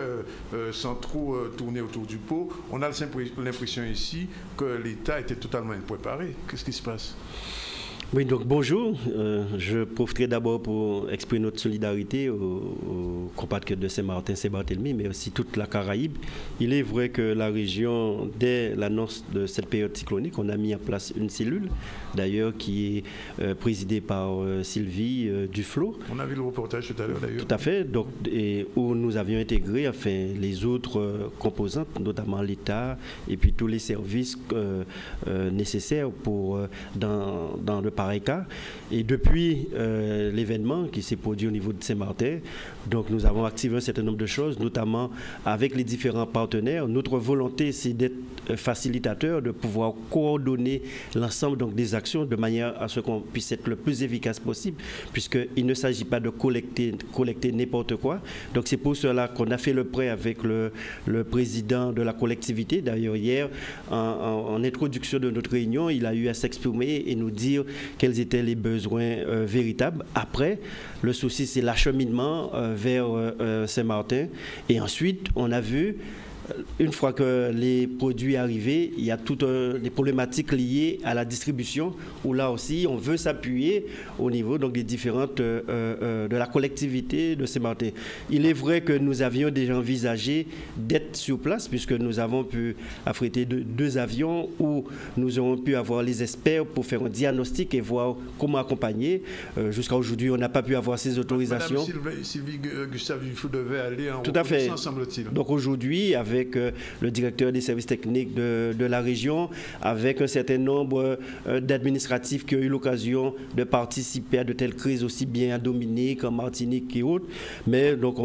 sans trop tourner autour du pot. On a l'impression ici que l'État était totalement impréparé. Qu'est-ce qui se passe ? Oui, donc bonjour. Je profiterai d'abord pour exprimer notre solidarité aux compatriotes de Saint-Martin, Saint-Barthélemy, mais aussi toute la Caraïbe. Il est vrai que la région, dès l'annonce de cette période cyclonique, on a mis en place une cellule, d'ailleurs, qui est présidée par Sylvie Duflo. On a vu le reportage tout à l'heure, d'ailleurs. Tout à fait, donc, et où nous avions intégré les autres composantes, notamment l'État, et puis tous les services nécessaires pour, dans le pareil cas. Et depuis l'événement qui s'est produit au niveau de Saint-Martin, donc nous avons activé un certain nombre de choses, notamment avec les différents partenaires. Notre volonté, c'est d'être facilitateur, de pouvoir coordonner l'ensemble donc des actions de manière à ce qu'on puisse être le plus efficace possible, puisqu'il ne s'agit pas de collecter n'importe quoi. Donc c'est pour cela qu'on a fait le prêt avec le président de la collectivité. D'ailleurs, hier, en introduction de notre réunion, il a eu à s'exprimer et nous dire quels étaient les besoins véritables. Après, le souci, c'est l'acheminement vers Saint-Martin. Et ensuite, on a vu, une fois que les produits arrivés, il y a toutes les problématiques liées à la distribution, où là aussi, on veut s'appuyer au niveau donc, des différentes de la collectivité de Saint-Martin. Il est vrai que nous avions déjà envisagé d'être sur place, puisque nous avons pu affréter deux avions où nous avons pu avoir les experts pour faire un diagnostic et voir comment accompagner. Jusqu'à aujourd'hui, on n'a pas pu avoir ces autorisations. Madame Sylvie Gustave, il devait aller en tout à fait. Semble-t-il. Donc aujourd'hui, avec le directeur des services techniques de la région, avec un certain nombre d'administratifs qui ont eu l'occasion de participer à de telles crises, aussi bien à Dominique, en Martinique et autres. Mais donc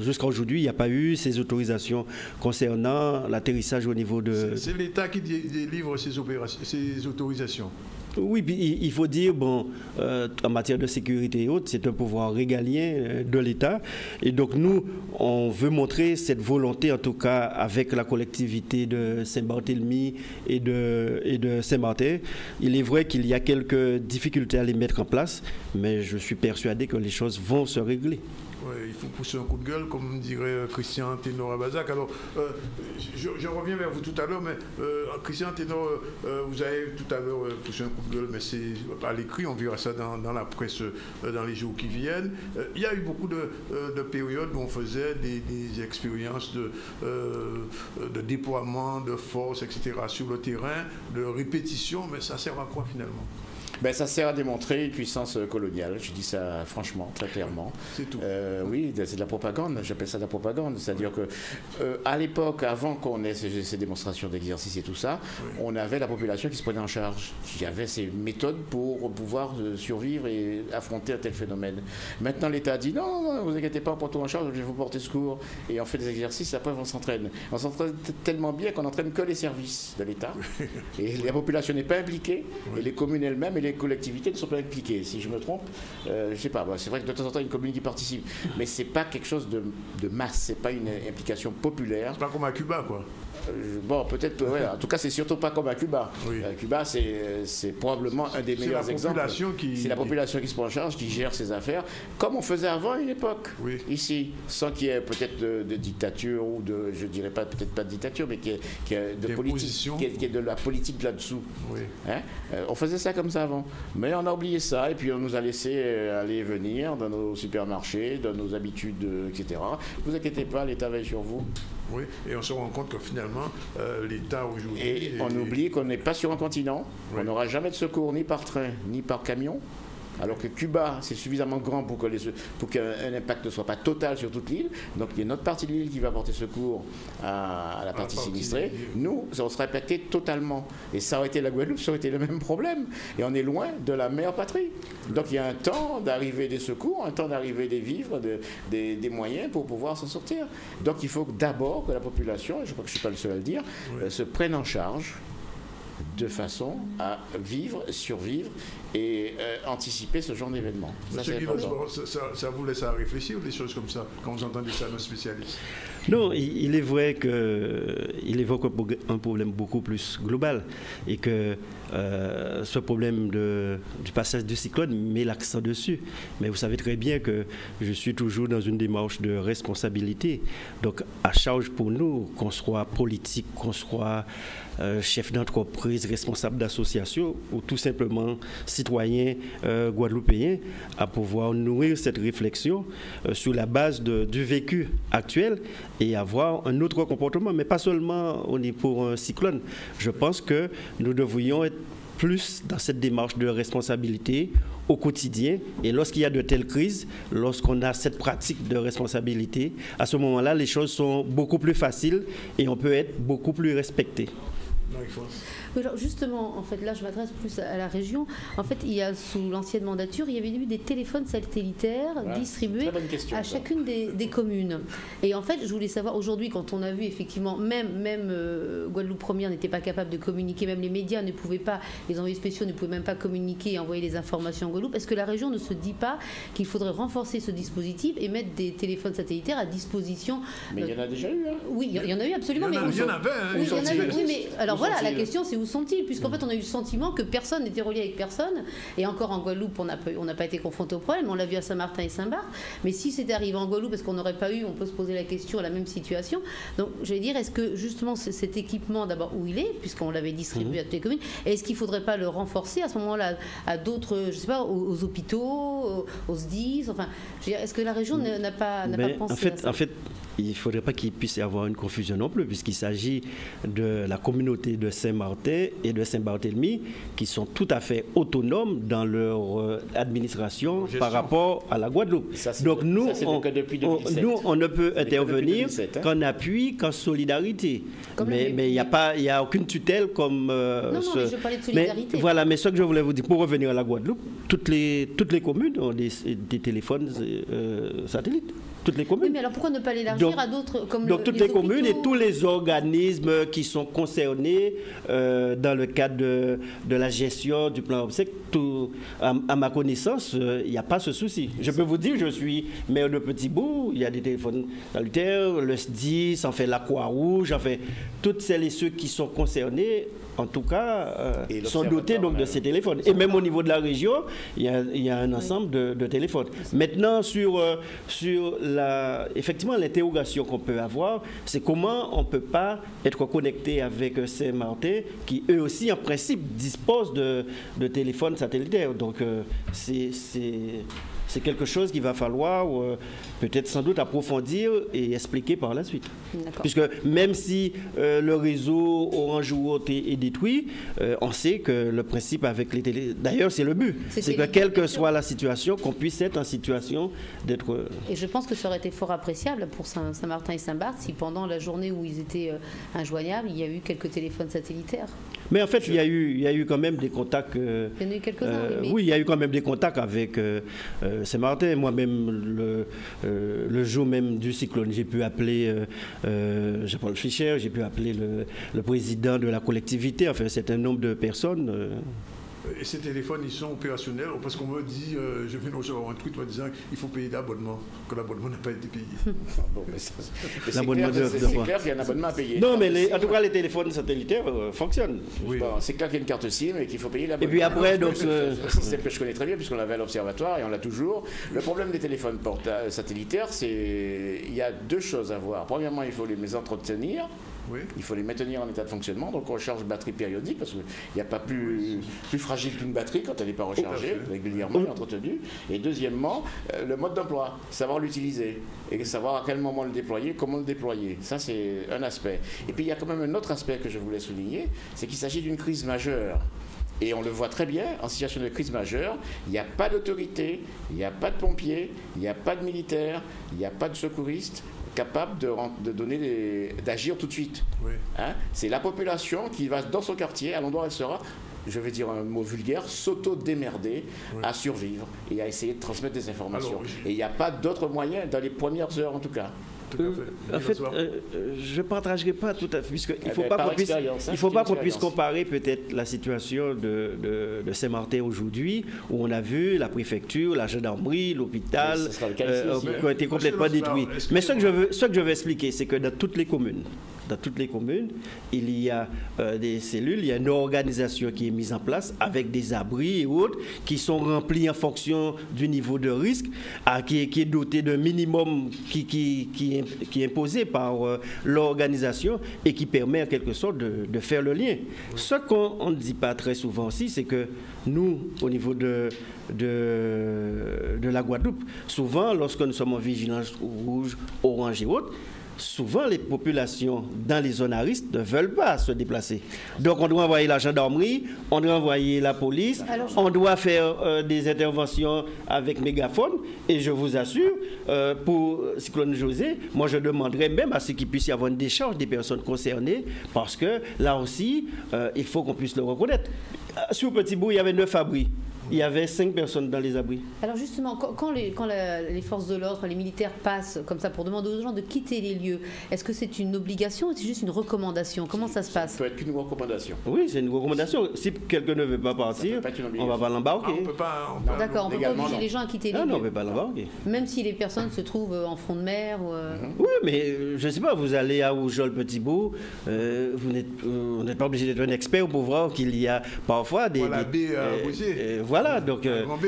jusqu'à aujourd'hui, il n'y a pas eu ces autorisations concernant l'atterrissage au niveau de... C'est l'État qui délivre ces autorisations. Oui, il faut dire, bon, en matière de sécurité et autres, c'est un pouvoir régalien de l'État. Et donc nous, on veut montrer cette volonté, en tout cas avec la collectivité de Saint-Barthélemy et de Saint-Martin. Il est vrai qu'il y a quelques difficultés à les mettre en place, mais je suis persuadé que les choses vont se régler. Ouais, il faut pousser un coup de gueule, comme dirait Christian Ténor-Abazac. Alors, je reviens vers vous tout à l'heure, mais Christian Ténor, vous avez tout à l'heure poussé un coup de gueule, mais c'est à l'écrit, on verra ça dans la presse dans les jours qui viennent. Il y a eu beaucoup de périodes où on faisait des expériences de déploiement de force, etc., sur le terrain, de répétition, mais ça sert à quoi finalement ? Ben, ça sert à démontrer une puissance coloniale, je dis ça franchement, très clairement. C'est tout. Oui, c'est de la propagande, j'appelle ça de la propagande. C'est-à-dire que à l'époque, avant qu'on ait ces démonstrations d'exercice et tout ça, oui, on avait la population qui se prenait en charge. Il y avait ces méthodes pour pouvoir survivre et affronter un tel phénomène. Maintenant, l'État dit non, ne vous inquiétez pas, on prend tout en charge, je vais vous porter secours. Et on fait des exercices, après on s'entraîne. On s'entraîne tellement bien qu'on n'entraîne que les services de l'État. Et la population n'est pas impliquée, oui, et les communes elles-mêmes et les collectivités ne sont pas impliquées. Si je me trompe, je ne sais pas. C'est vrai que de temps en temps, il y a une commune qui participe, mais ce n'est pas quelque chose de masse, ce n'est pas une implication populaire. C'est pas comme à Cuba, quoi. Bon, peut-être, ouais. En tout cas, c'est surtout pas comme à Cuba. Oui. Cuba, c'est probablement un des meilleurs exemples. C'est la population qui se prend en charge, qui gère ses affaires, comme on faisait avant à une époque, oui, ici, sans qu'il y ait peut-être de dictature ou de, je dirais pas, peut-être pas de dictature, mais qu'il y ait de politique, qu'il y ait de la politique là-dessous. Oui. Hein? On faisait ça comme ça avant. Mais on a oublié ça et puis on nous a laissé aller et venir dans nos supermarchés, dans nos habitudes, etc. Ne vous inquiétez pas, l'État veille sur vous. Oui, et on se rend compte que finalement, l'État aujourd'hui... Et on oublie qu'on n'est pas sur un continent, oui, on n'aura jamais de secours ni par train, ni par camion. Alors que Cuba, c'est suffisamment grand pour qu'un impact ne soit pas total sur toute l'île. Donc il y a notre partie de l'île qui va porter secours à la partie sinistrée. Nous, on serait impacté totalement. Et ça aurait été la Guadeloupe, ça aurait été le même problème. Et on est loin de la mère patrie. Donc il y a un temps d'arrivée des secours, un temps d'arrivée des vivres, des moyens pour pouvoir s'en sortir. Donc il faut d'abord que la population, et je crois que je ne suis pas le seul à le dire, oui, se prenne en charge de façon à vivre, survivre et anticiper ce genre d'événement. Ça vous laisse à réfléchir, des choses comme ça, quand vous entendez ça, nos spécialistes? Non, il est vrai qu'il évoque un problème beaucoup plus global et que ce problème du passage du cyclone met l'accent dessus. Mais vous savez très bien que je suis toujours dans une démarche de responsabilité. Donc, à charge pour nous, qu'on soit politique, qu'on soit chef d'entreprise, responsable d'association ou tout simplement citoyen guadeloupéen, à pouvoir nourrir cette réflexion sur la base du vécu actuel et avoir un autre comportement, mais pas seulement pour un cyclone. Je pense que nous devrions être plus dans cette démarche de responsabilité au quotidien. Et lorsqu'il y a de telles crises, lorsqu'on a cette pratique de responsabilité, à ce moment-là, les choses sont beaucoup plus faciles et on peut être beaucoup plus respecté. Oui, alors justement, en fait, là, je m'adresse plus à la région. En fait, il y a sous l'ancienne mandature, il y avait eu des téléphones satellitaires distribués à chacune des communes. Et en fait, je voulais savoir aujourd'hui, quand on a vu effectivement, même Guadeloupe Première n'était pas capable de communiquer, même les médias ne pouvaient pas, les envoyés spéciaux ne pouvaient même pas communiquer et envoyer les informations en Guadeloupe. Est-ce que la région ne se dit pas qu'il faudrait renforcer ce dispositif et mettre des téléphones satellitaires à disposition? Mais il y en a déjà eu. Hein. Oui, il y en a eu absolument. Il y en avait. Oui, mais alors voilà, la question c'est où sont-ils? Puisqu'en fait, on a eu le sentiment que personne n'était relié avec personne. Et encore en Guadeloupe, on n'a pas été confronté au problème. On l'a vu à Saint-Martin et Saint-Barth. Mais si c'était arrivé en Guadeloupe, est-ce qu'on n'aurait pas eu, on peut se poser la question, la même situation. Donc, je vais dire, est-ce que justement cet équipement, d'abord où il est, puisqu'on l'avait distribué à toutes les communes, est-ce qu'il ne faudrait pas le renforcer à ce moment-là à d'autres, je ne sais pas, aux hôpitaux, aux SDIS? Enfin, je veux dire, est-ce que la région n'a pas pensé à ça? En fait, il ne faudrait pas qu'il puisse y avoir une confusion non plus, puisqu'il s'agit de la communauté de Saint-Martin et de Saint-Barthélemy qui sont tout à fait autonomes dans leur administration par rapport à la Guadeloupe. Donc nous, on ne peut intervenir qu'en appui, qu'en solidarité. Mais il n'y a aucune tutelle comme non, mais je parlais de solidarité. Mais ce que je voulais vous dire, pour revenir à la Guadeloupe, toutes les communes ont des téléphones satellites. Toutes les communes. Oui, mais alors pourquoi ne pas l'élargir à d'autres comme donc toutes les communes et tous les organismes qui sont concernés dans le cadre de la gestion du plan obsèque, à ma connaissance, il n'y a pas ce souci. Je peux vous dire, je suis maire de Petit-Bourg, il y a des téléphones salutaires, le SDIS, enfin la Croix-Rouge, enfin toutes celles et ceux qui sont concernés. En tout cas, sont dotés donc de ces téléphones. Et même au niveau de la région, il y a un ensemble de téléphones. Maintenant, effectivement, l'interrogation qu'on peut avoir, c'est comment on ne peut pas être connecté avec Saint-Martin, qui eux aussi, en principe, disposent de téléphones satellitaires. Donc, c'est quelque chose qu'il va falloir peut-être sans doute approfondir et expliquer par la suite. Puisque même si le réseau Orange ou autre est détruit, on sait que le principe avec les télé... D'ailleurs, c'est le but. C'est que quelle que soit la situation, qu'on puisse être en situation d'être... Et je pense que ça aurait été fort appréciable pour Saint-Martin et Saint-Barth si pendant la journée où ils étaient injoignables, il y a eu quelques téléphones satellitaires. Mais en fait, il y a eu quand même des contacts... il y en a eu quelques-uns, oui, il y a eu quand même des contacts avec Saint-Martin. Moi-même, le jour même du cyclone, j'ai pu appeler Jean-Paul Fischer, j'ai pu appeler le président de la collectivité, enfin un certain nombre de personnes. Et ces téléphones, ils sont opérationnels parce qu'on me dit, je viens de recevoir un tweet me disant qu'il faut payer l'abonnement, que l'abonnement n'a pas été payé. C'est clair qu'il y a un abonnement à payer. Non, mais en tout cas, les téléphones satellitaires fonctionnent. Oui. Bon, c'est clair qu'il y a une carte SIM et qu'il faut payer l'abonnement. Et puis après, donc... C'est un système que je connais très bien puisqu'on l'avait à l'Observatoire et on l'a toujours. Le problème des téléphones satellitaires, c'est il y a deux choses à voir. Premièrement, il faut les entretenir. Oui. Il faut les maintenir en état de fonctionnement, donc recharge batterie périodique, parce qu'il n'y a pas plus fragile qu'une batterie quand elle n'est pas rechargée régulièrement et entretenue. Et deuxièmement, le mode d'emploi, savoir l'utiliser et savoir à quel moment le déployer, comment le déployer. Ça, c'est un aspect. Et puis, il y a quand même un autre aspect que je voulais souligner, c'est qu'il s'agit d'une crise majeure. Et on le voit très bien, en situation de crise majeure, il n'y a pas d'autorité, il n'y a pas de pompiers, il n'y a pas de militaires, il n'y a pas de secouristes capable d'agir tout de suite. Oui. Hein? C'est la population qui va dans son quartier, à l'endroit où elle sera, je vais dire un mot vulgaire, s'auto-démerder à survivre et à essayer de transmettre des informations. Et il n'y a pas d'autre moyen, dans les premières heures en tout cas. En fait, je ne partagerai pas tout à fait, puisqu'il ne faut pas qu'on puisse comparer peut-être la situation de Saint-Martin aujourd'hui, où on a vu la préfecture, la gendarmerie, l'hôpital, qui ont été complètement détruits. Mais ce que je veux expliquer, c'est que dans toutes les communes, il y a des cellules, il y a une organisation qui est mise en place avec des abris et autres qui sont remplis en fonction du niveau de risque, qui est doté d'un minimum qui est imposé par l'organisation et qui permet en quelque sorte de faire le lien. Oui. Ce qu'on ne dit pas très souvent aussi, c'est que nous, au niveau de la Guadeloupe, souvent, lorsque nous sommes en vigilance rouge, orange et autres, souvent les populations dans les zones à risque ne veulent pas se déplacer. Donc on doit envoyer la gendarmerie, on doit envoyer la police, on doit faire des interventions avec mégaphone. Et je vous assure, pour Cyclone José, moi je demanderais même à ce qu'il puisse y avoir une décharge des personnes concernées, parce que là aussi, il faut qu'on puisse le reconnaître. Sur Petit Bout, il y avait 9 abris. Il y avait 5 personnes dans les abris. Alors justement, quand les forces de l'ordre, les militaires passent comme ça pour demander aux gens de quitter les lieux, est-ce que c'est une obligation ou c'est juste une recommandation? Comment ça se passe? Ça peut être qu'une recommandation. Oui, c'est une recommandation. Si quelqu'un ne veut pas partir, on ne va pas l'embarquer. On peut pas. D'accord, on ne peut pas obliger les gens à quitter les lieux. Non, on ne peut pas l'embarquer. Même si les personnes se trouvent en front de mer ou Oui, mais je ne sais pas, vous allez à Oujol-Petit-Bout, vous n'êtes pas obligé d'être un expert pour voir qu'il y a parfois des... Voilà, voilà, donc... à Grand-B.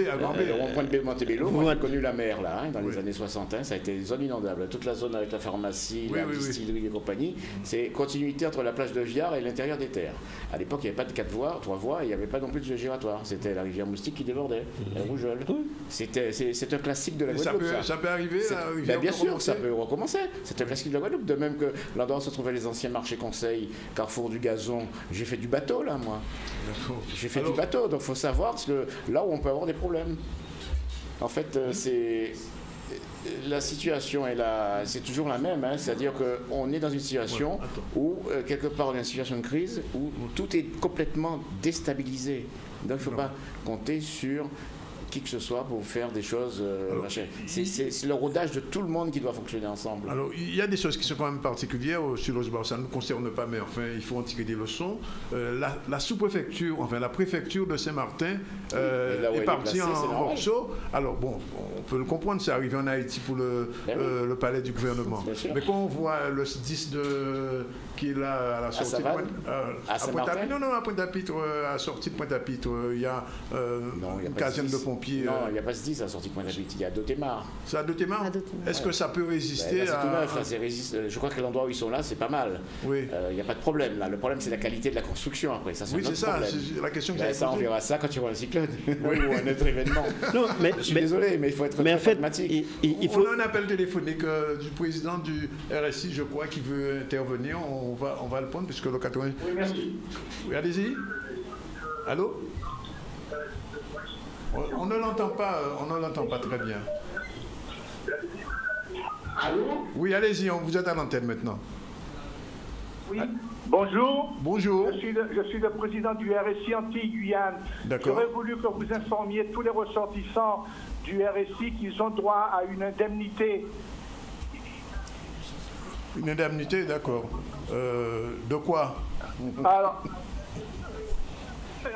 Le rond-point de Montebello, moi j'ai connu la mer là, dans les années 60, ça a été une zone inondable. Toute la zone avec la pharmacie, la distillerie et compagnie, c'est continuité entre la plage de Viard et l'intérieur des terres. À l'époque, il n'y avait pas de 4 voies, 3 voies, et il n'y avait pas non plus de giratoire. C'était la rivière Moustique qui débordait, la Rougeole. C'est un classique de la Guadeloupe. Ça peut arriver, la rivière bien sûr, ça peut recommencer. C'est un classique de la Guadeloupe. De même que l'endroit où se trouvaient les anciens marchés conseils, Carrefour du Gazon, j'ai fait du bateau là, moi. J'ai fait du bateau, donc il faut savoir que là où on peut avoir des problèmes. En fait, la situation est là, c'est toujours la même, hein, c'est-à-dire qu'on est dans une situation où, quelque part, on est dans une situation de crise où tout est complètement déstabilisé. Donc il ne faut pas compter sur qui que ce soit pour faire des choses. C'est le rodage de tout le monde qui doit fonctionner ensemble. Alors, il y a des choses qui sont quand même particulières sur l'Osbar. Ça ne nous concerne pas, mais enfin, il faut en tirer des leçons. La sous-préfecture, enfin la préfecture de Saint-Martin est partie en morceaux. Alors, bon, on peut le comprendre, c'est arrivé en Haïti pour le palais du gouvernement. Mais quand on voit le 10 qui est là à la sortie de Pointe-à-Pitre, à Pointe-à-Pitre, à la sortie de Pointe-à-Pitre, il y a une caserne de pompiers. Non, il n'y a pas ce 10 à la sortie de Pointe-à-Pitre, il y a Dotémar. C'est à Dotémar? Est-ce que ça peut résister C'est tout neuf, là, je crois que l'endroit où ils sont là, c'est pas mal. Oui. Il n'y a pas de problème là. Le problème, c'est la qualité de la construction après. Ça, oui, c'est ça, c'est la question que j'avais posée. On verra ça quand il y aura un cyclone ou un autre événement. Non, mais, je suis désolé, mais il faut être très pragmatique. On a un appel téléphonique du président du RSI, je crois, qui veut intervenir. On va le prendre puisque le 80... Oui, merci. Oui, allez-y. Allô? On ne l'entend pas très bien. Allô? Oui, allez-y, vous êtes à l'antenne maintenant. Oui, bonjour. Bonjour. Je suis le président du RSI Antilles-Guyane. J'aurais voulu que vous informiez tous les ressortissants du RSI qu'ils ont droit à une indemnité. Une indemnité, d'accord. De quoi?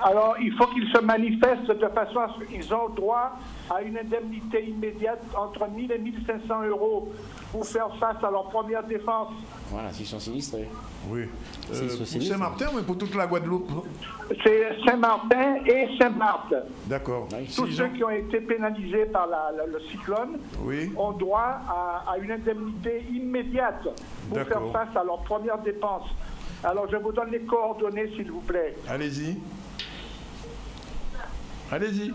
Alors, il faut qu'ils se manifestent de façon à ce qu'ils ont droit à une indemnité immédiate entre 1 000 et 1 500 euros pour faire face à leur première défense. Voilà, s'ils sont sinistrés. Oui. Pour Saint-Martin, mais pour toute la Guadeloupe? C'est Saint-Martin et Saint-Marthe. D'accord. Tous ceux qui ont été pénalisés par le cyclone ont droit à une indemnité immédiate pour faire face à leur première dépense. Alors, je vous donne les coordonnées, s'il vous plaît. Allez-y. Allez-y.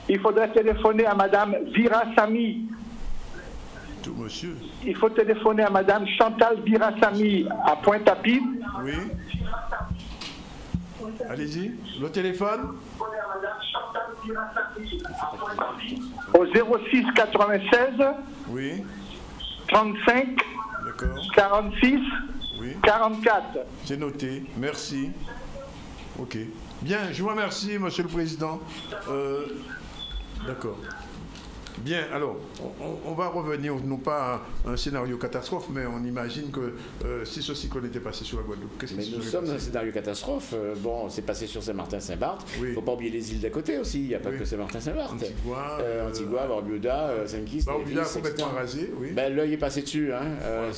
Il faudrait téléphoner à Madame Virassami. Tout monsieur. Il faut téléphoner à Madame Chantal Virassami à Pointe-à-Pitre. Oui. Allez-y. Le téléphone. Au 06 96. Oui. 35. 46. Oui. 44. C'est noté. Merci. Ok. Bien, je vous remercie, Monsieur le Président. D'accord. Bien, alors, on va revenir, non pas à un scénario catastrophe, mais on imagine que si ce cyclone était passé sur la Guadeloupe, qu'est-ce qui se serait passé? Nous sommes dans un scénario catastrophe. Bon, c'est passé sur Saint-Martin-Saint-Barth. Il ne faut pas oublier les îles d'à côté aussi. Il n'y a pas que Saint-Martin-Saint-Barth. Antigua, Barbuda, Saint-Kitts. Barbuda complètement rasé, oui. Ben, l'œil est passé dessus. Hein.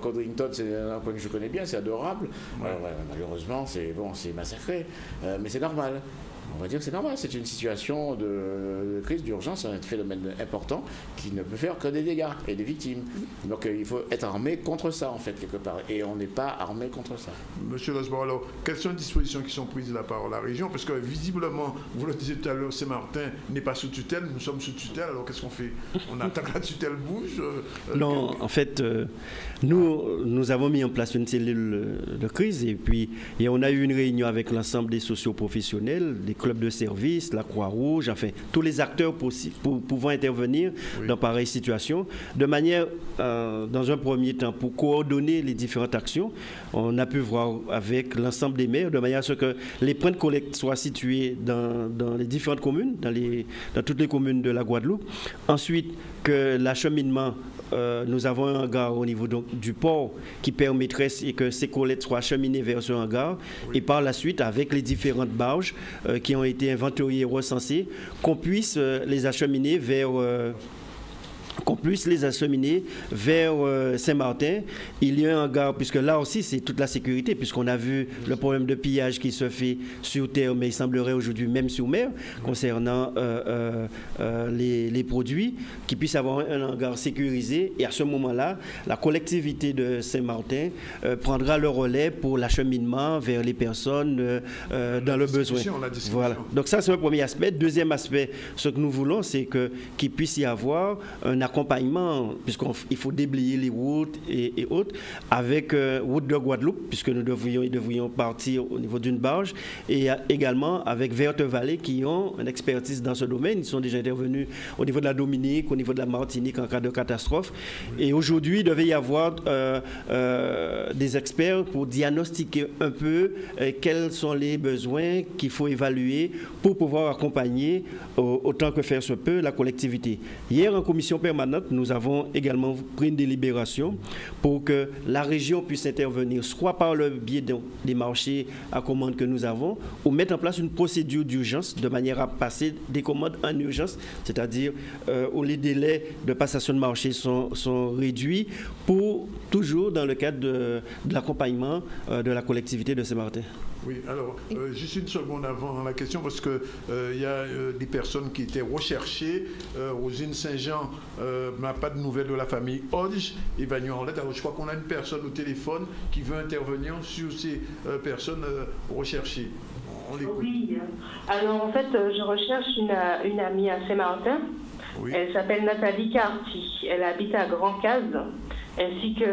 Codrington, c'est un point que je connais bien, c'est adorable. Malheureusement, c'est massacré. Mais c'est normal. on va dire que c'est normal, c'est une situation de crise, d'urgence, un phénomène important qui ne peut faire que des dégâts et des victimes. Donc il faut être armé contre ça, en fait, quelque part. Et on n'est pas armé contre ça. Monsieur Losbord, alors, quelles sont les dispositions qui sont prises de la part de la région? Parce que visiblement, vous le disiez tout à l'heure, Saint-Martin n'est pas sous tutelle, nous sommes sous tutelle, alors qu'est-ce qu'on fait? On attend que la tutelle bouge? Non, en fait, nous avons mis en place une cellule de crise et on a eu une réunion avec l'ensemble des socioprofessionnels, des clubs de service, la Croix-Rouge, enfin, tous les acteurs pouvant intervenir dans pareille situation, de manière, dans un premier temps, pour coordonner les différentes actions. On a pu voir avec l'ensemble des maires, de manière à ce que les points de collecte soient situés dans les différentes communes, dans toutes les communes de la Guadeloupe. Ensuite, que l'acheminement, nous avons un hangar au niveau du port qui permettrait que ces collectes soient acheminées vers ce hangar et par la suite, avec les différentes barges qui ont été inventoriées et recensées, qu'on puisse les acheminer vers... Saint-Martin. Il y a un hangar, puisque là aussi c'est toute la sécurité, puisqu'on a vu le problème de pillage qui se fait sur terre, mais il semblerait aujourd'hui même sur mer, concernant les produits, qui puissent avoir un hangar sécurisé. Et à ce moment-là, la collectivité de Saint-Martin prendra le relais pour l'acheminement vers les personnes dans le besoin. Voilà. Donc ça, c'est un premier aspect. Deuxième aspect, ce que nous voulons, c'est qu'il puisse y avoir un accompagnement, puisqu'il faut déblayer les routes et autres, avec route de Guadeloupe, puisque nous devrions partir au niveau d'une barge, et également avec Verte Vallée, qui ont une expertise dans ce domaine. Ils sont déjà intervenus au niveau de la Dominique, au niveau de la Martinique en cas de catastrophe. Et aujourd'hui, il devait y avoir des experts pour diagnostiquer un peu quels sont les besoins qu'il faut évaluer pour pouvoir accompagner autant que faire se peut la collectivité. Hier, en commission permanente, nous avons également pris une délibération pour que la région puisse intervenir, soit par le biais des marchés à commande que nous avons, ou mettre en place une procédure d'urgence de manière à passer des commandes en urgence, c'est-à-dire où les délais de passation de marché sont réduits, pour toujours dans le cadre de l'accompagnement de la collectivité de Saint-Martin. Oui, alors, juste une seconde avant la question, parce qu'il y a des personnes qui étaient recherchées. Rosine Saint-Jean n'a pas de nouvelles de la famille Hodge et Vagnon-Henlette. Alors, je crois qu'on a une personne au téléphone qui veut intervenir sur ces personnes recherchées. Oui, alors en fait, je recherche une amie à Saint-Martin. Oui. Elle s'appelle Nathalie Carty. Elle habite à Grand-Case, ainsi que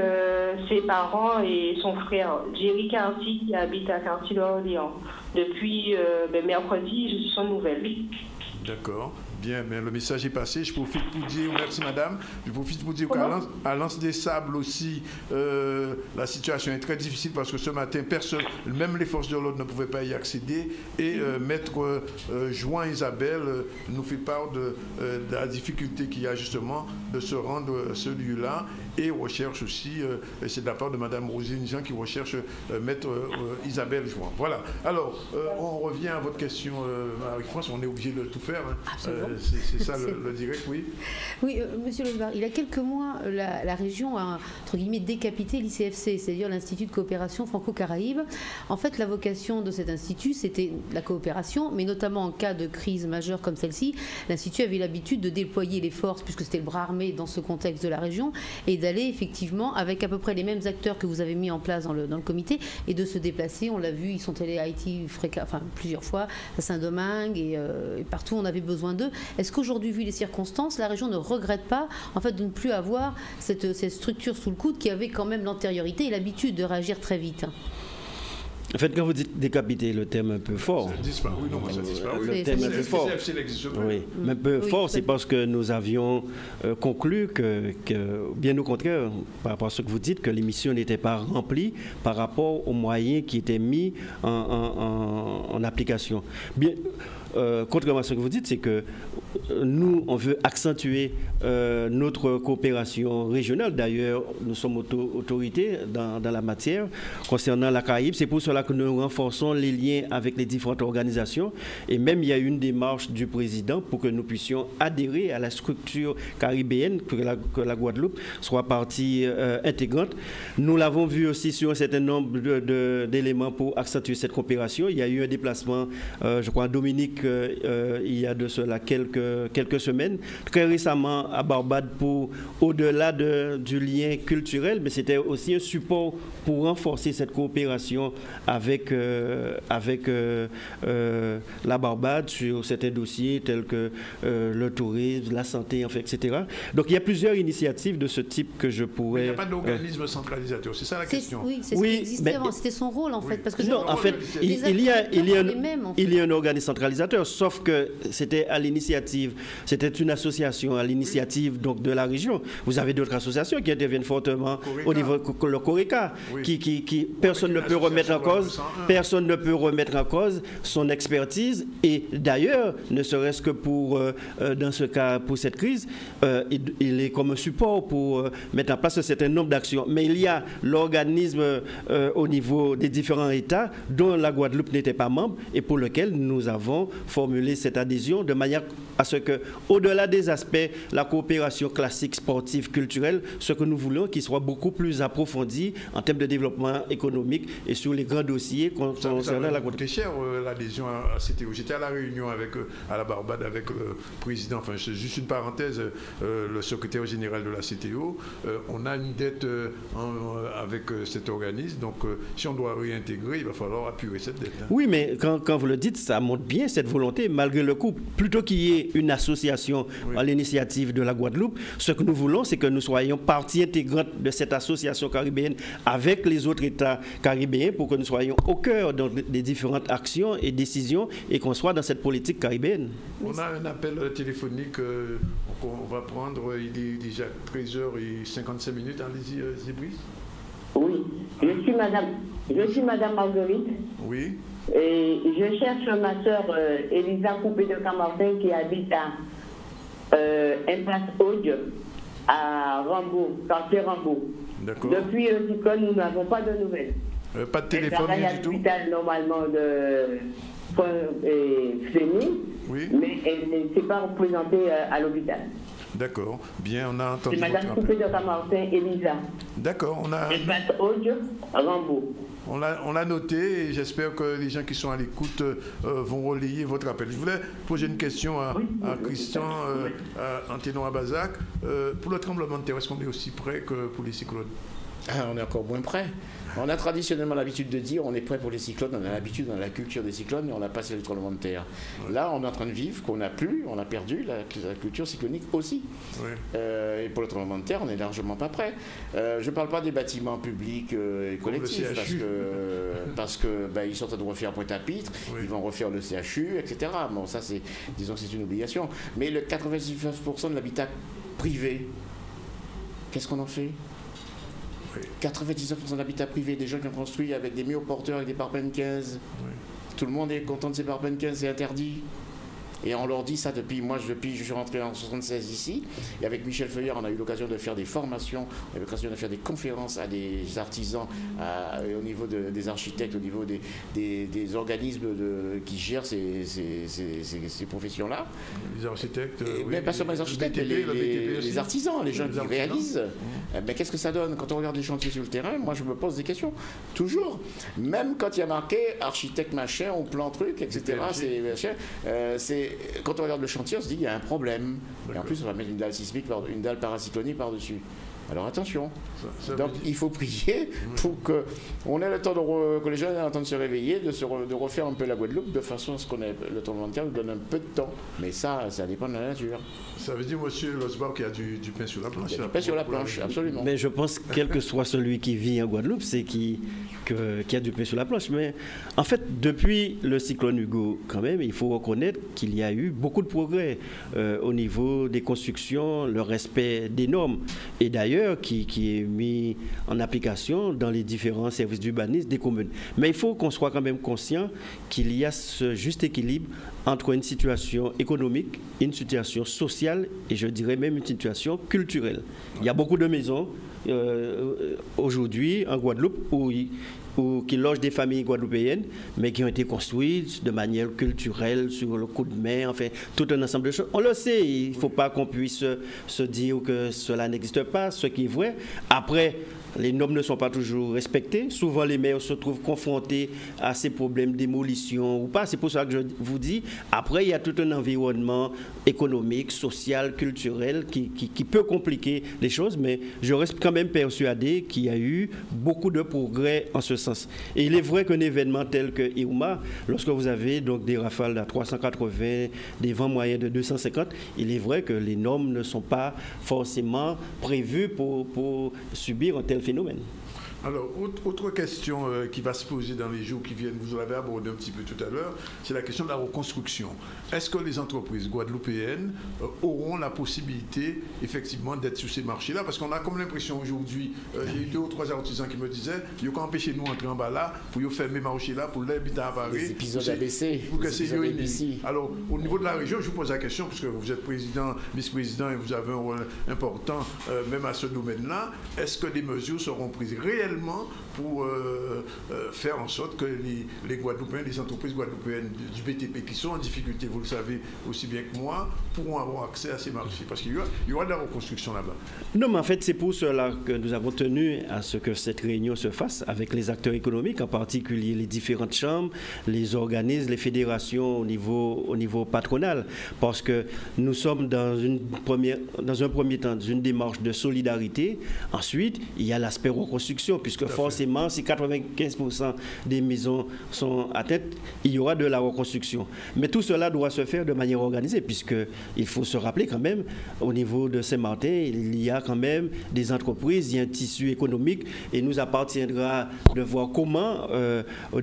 ses parents et son frère Jerry Carty qui habite à Carty-d'Orléans. Depuis mercredi, je suis sans nouvelles. D'accord. Bien, mais le message est passé. Je profite pour dire, merci madame, je profite pour dire qu'à Lance des Sables aussi, la situation est très difficile parce que ce matin, personne, même les forces de l'ordre ne pouvaient pas y accéder. Et maître Joan Isabelle nous fait part de la difficulté qu'il y a justement de se rendre à ce lieu-là. Et recherche aussi, c'est de la part de madame Rosine Jean qui recherche maître Isabelle Joan. Voilà. Alors, on revient à votre question, Marie-France, on est obligé de tout faire. Hein. C'est ça le direct, oui. Oui, monsieur Losbard, il y a quelques mois, la région a, entre guillemets, décapité l'ICFC, c'est-à-dire l'Institut de coopération franco-caraïbe. En fait, la vocation de cet institut, c'était la coopération, mais notamment en cas de crise majeure comme celle-ci, l'Institut avait l'habitude de déployer les forces, puisque c'était le bras armé dans ce contexte de la région, et d'aller effectivement avec à peu près les mêmes acteurs que vous avez mis en place dans le comité, et de se déplacer. On l'a vu, ils sont allés à Haïti plusieurs fois, à Saint-Domingue, et partout on avait besoin d'eux. Est-ce qu'aujourd'hui, vu les circonstances, la région ne regrette pas en fait de ne plus avoir cette structure sous le coude qui avait quand même l'antériorité et l'habitude de réagir très vite? En fait, quand vous dites décapiter, le thème un peu fort. Ça disparaît, oui, non, ça disparaît. Le thème un peu fort. Oui, mais un peu fort, c'est parce que nous avions conclu que, bien au contraire, par rapport à ce que vous dites, que l'émission n'était pas remplie par rapport aux moyens qui étaient mis en application. Bien, contrairement à ce que vous dites, c'est que nous, on veut accentuer notre coopération régionale. D'ailleurs, nous sommes autorités dans la matière concernant la Caraïbe. C'est pour cela que nous renforçons les liens avec les différentes organisations. Et même, il y a une démarche du président pour que nous puissions adhérer à la structure caribéenne, que la Guadeloupe soit partie intégrante. Nous l'avons vu aussi sur un certain nombre d'éléments pour accentuer cette coopération. Il y a eu un déplacement, je crois, à Dominique, il y a de cela quelques semaines, très récemment à Barbade, pour au-delà du lien culturel, mais c'était aussi un support pour renforcer cette coopération avec la Barbade sur certains dossiers tels que le tourisme, la santé, enfin, etc. Donc il y a plusieurs initiatives de ce type que je pourrais... Il n'y a pas d'organisme centralisateur, c'est ça la question. Oui, c'est ce qui existait avant, c'était son rôle en fait. Parce que non, en fait, il y a un organisme centralisateur, sauf que c'était à l'initiative, c'était une association à l'initiative donc de la région. Vous avez d'autres associations qui interviennent fortement au niveau de le CORECA, qui personne ne peut remettre en cause, personne ne peut remettre en cause son expertise. Et d'ailleurs, ne serait-ce que pour dans ce cas, pour cette crise, il est comme un support pour mettre en place un certain nombre d'actions. Mais il y a l'organisme au niveau des différents États dont la Guadeloupe n'était pas membre et pour lequel nous avons formulé cette adhésion de manière à ce que, au-delà des aspects, la coopération classique, sportive, culturelle, ce que nous voulons qu'il soit beaucoup plus approfondi en termes de développement économique et sur les grands dossiers concernant la Guadeloupe. C'est cher l'adhésion à CTO. J'étais à la réunion à la Barbade avec le président, enfin c'est juste une parenthèse, le secrétaire général de la CTO. On a une dette avec cet organisme, donc si on doit réintégrer, il va falloir appuyer cette dette. Oui, mais quand vous le dites, ça montre bien cette volonté, malgré le coût. Plutôt qu'il y ait une association à l'initiative de la Guadeloupe, ce que nous voulons, c'est que nous soyons partie intégrante de cette association caribéenne avec les autres États caribéens pour que nous soyons au cœur des différentes actions et décisions et qu'on soit dans cette politique caribéenne. On a un appel téléphonique qu'on va prendre, il est déjà 13h55. Allez-y, Zébris. Oui, je suis Madame Marguerite. Oui. Et je cherche ma soeur Elisa Coupé de Camartin qui habite à Impasse Aude à Rambaud, quartier Rambaud. D'accord. Depuis le cyclone, nous n'avons pas de nouvelles. Pas de téléphone du tout. Elle travaille à l'hôpital normalement de Fémy, oui. Mais elle ne s'est pas représentée à l'hôpital. D'accord. Bien, on a entendu. C'est Madame Coupé de Camartin, Elisa. D'accord. On a... Impasse Aude à Rambaud. On l'a noté et j'espère que les gens qui sont à l'écoute vont relayer votre appel. Je voulais poser une question à Christian Anteno-Abazac. Pour le tremblement de terre, est-ce qu'on est aussi prêt que pour les cyclones? On est encore moins prêt. On a traditionnellement l'habitude de dire on est prêt pour les cyclones, on a l'habitude dans la culture des cyclones, mais on n'a pas le tremblement de terre. Ouais. Là, on est en train de vivre qu'on n'a plus, on a perdu la culture cyclonique aussi. Ouais. Et pour le tremblement de terre, on n'est largement pas prêt. Je ne parle pas des bâtiments publics et collectifs, parce que ils sont en train de refaire Pointe-à-Pitre, oui. Ils vont refaire le CHU, etc. Bon, ça, disons que c'est une obligation. Mais le 99% de l'habitat privé, qu'est-ce qu'on en fait ? 99% d'habitat privé, des gens qui ont construit avec des myoporteurs, avec des parpaings 15. Oui. Tout le monde est content de ces parpaings 15, c'est interdit. Et on leur dit ça depuis, je suis rentré en 1976 ici, et avec Michel Feuillard, on a eu l'occasion de faire des formations, on a eu l'occasion de faire des conférences à des artisans, au niveau des architectes, au niveau des organismes qui gèrent ces professions-là. Les architectes, mais pas seulement les architectes, les artisans, les gens qui réalisent. Mais qu'est-ce que ça donne quand on regarde les chantiers sur le terrain? Moi, je me pose des questions, toujours. Même quand il y a marqué architecte machin, ou plan truc, etc., quand on regarde le chantier, on se dit qu'il y a un problème. Et en plus, on va mettre une dalle sismique, une dalle paracyclonique par-dessus. Alors attention. Donc il faut prier pour qu'on ait le temps que les jeunes aient le temps de se réveiller, de refaire un peu la Guadeloupe, de façon à ce qu'on ait le tremblement de terre nous donne un peu de temps. Mais ça dépend de la nature. Ça veut dire, monsieur Losbach, qu'il y a du pain sur la planche. Il y a du pain sur la planche, absolument. Mais je pense, quel que soit celui qui vit en Guadeloupe, c'est qu'il y a du pain sur la planche. Mais en fait, depuis le cyclone Hugo, quand même, il faut reconnaître qu'il y a eu beaucoup de progrès au niveau des constructions, le respect des normes. Et d'ailleurs, d'ailleurs qui est mis en application dans les différents services d'urbanisme des communes. Mais il faut qu'on soit quand même conscient qu'il y a ce juste équilibre entre une situation économique, une situation sociale et je dirais même une situation culturelle. Il y a beaucoup de maisons aujourd'hui en Guadeloupe qui logent des familles guadeloupéennes, mais qui ont été construites de manière culturelle, sur le coup de main, enfin, tout un ensemble de choses. On le sait, il ne faut pas qu'on puisse se dire que cela n'existe pas, ce qui est vrai. Après, les normes ne sont pas toujours respectées. Souvent, les maires se trouvent confrontés à ces problèmes d'émolition ou pas. C'est pour ça que je vous dis, après, il y a tout un environnement économique, social, culturel qui peut compliquer les choses, mais je reste quand même persuadé qu'il y a eu beaucoup de progrès en ce sens. Et il est vrai qu'un événement tel que Irma, lorsque vous avez donc des rafales à 380, des vents moyens de 250, il est vrai que les normes ne sont pas forcément prévues pour subir un tel phénomène. Alors, autre question qui va se poser dans les jours qui viennent, vous l'avez abordé un petit peu tout à l'heure, c'est la question de la reconstruction. Est-ce que les entreprises guadeloupéennes auront la possibilité, effectivement, d'être sur ces marchés-là? Parce qu'on a comme l'impression aujourd'hui, il y a eu 2 ou 3 artisans qui me disaient, il faut empêcher nous d'entrer en bas là, pour fermer marché-là, pour l'habitat à Paris. Les épisodes ABC. Alors, au niveau de la région, je vous pose la question, puisque vous êtes président, vice-président, et vous avez un rôle important, même à ce domaine-là, est-ce que des mesures seront prises réellement pour faire en sorte que les Guadeloupéens, les entreprises guadeloupéennes du BTP qui sont en difficulté, vous le savez aussi bien que moi, pourront avoir accès à ces marchés? Parce qu'il y aura de la reconstruction là-bas. Non, mais en fait, c'est pour cela que nous avons tenu à ce que cette réunion se fasse avec les acteurs économiques, en particulier les différentes chambres, les organismes, les fédérations au niveau patronal, parce que nous sommes dans un premier temps, dans une démarche de solidarité. Ensuite, il y a l'aspect reconstruction, puisque forcément, si 95% des maisons sont atteintes, il y aura de la reconstruction. Mais tout cela doit se faire de manière organisée, puisqu'il faut se rappeler quand même, au niveau de Saint-Martin, il y a quand même des entreprises, il y a un tissu économique, et nous appartiendra de voir comment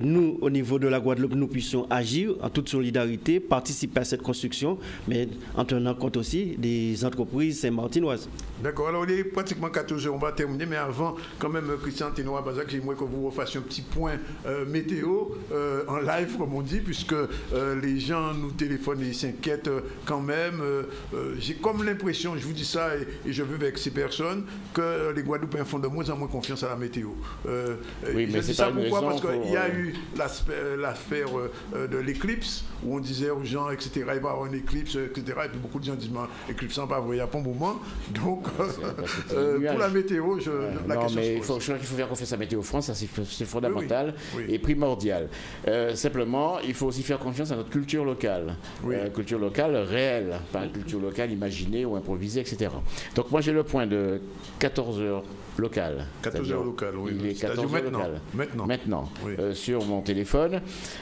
nous, au niveau de la Guadeloupe, nous puissions agir en toute solidarité, participer à cette construction, mais en tenant compte aussi des entreprises saint-martinoises. D'accord, alors il est pratiquement 14 heures, on va terminer, mais avant, quand même, Christian Tenoa-Bazac, j'aimerais que vous refassiez un petit point météo en live, comme on dit, puisque les gens nous téléphonent et s'inquiètent quand même. J'ai comme l'impression, je vous dis ça et je veux avec ces personnes, que les Guadeloupéens font de moins en moins confiance à la météo. Oui, mais c'est ça pourquoi? Parce qu'il y a eu l'affaire de l'éclipse, où on disait aux gens, etc., il va y avoir une éclipse, etc., et puis beaucoup de gens disent, l'éclipse n'est pas vrai, il n'y a pas un moment. Donc, pour la météo, la question se pose. Je crois qu'il faut faire confiance à Météo France, ça c'est fondamental et primordial. Simplement, il faut aussi faire confiance à notre culture locale. Culture locale réelle, pas une culture locale imaginée ou improvisée, etc. Donc moi j'ai le point de 14 heures local. 14 heures locales, oui. Il est 14 heures locales. Maintenant. Oui. Sur mon téléphone.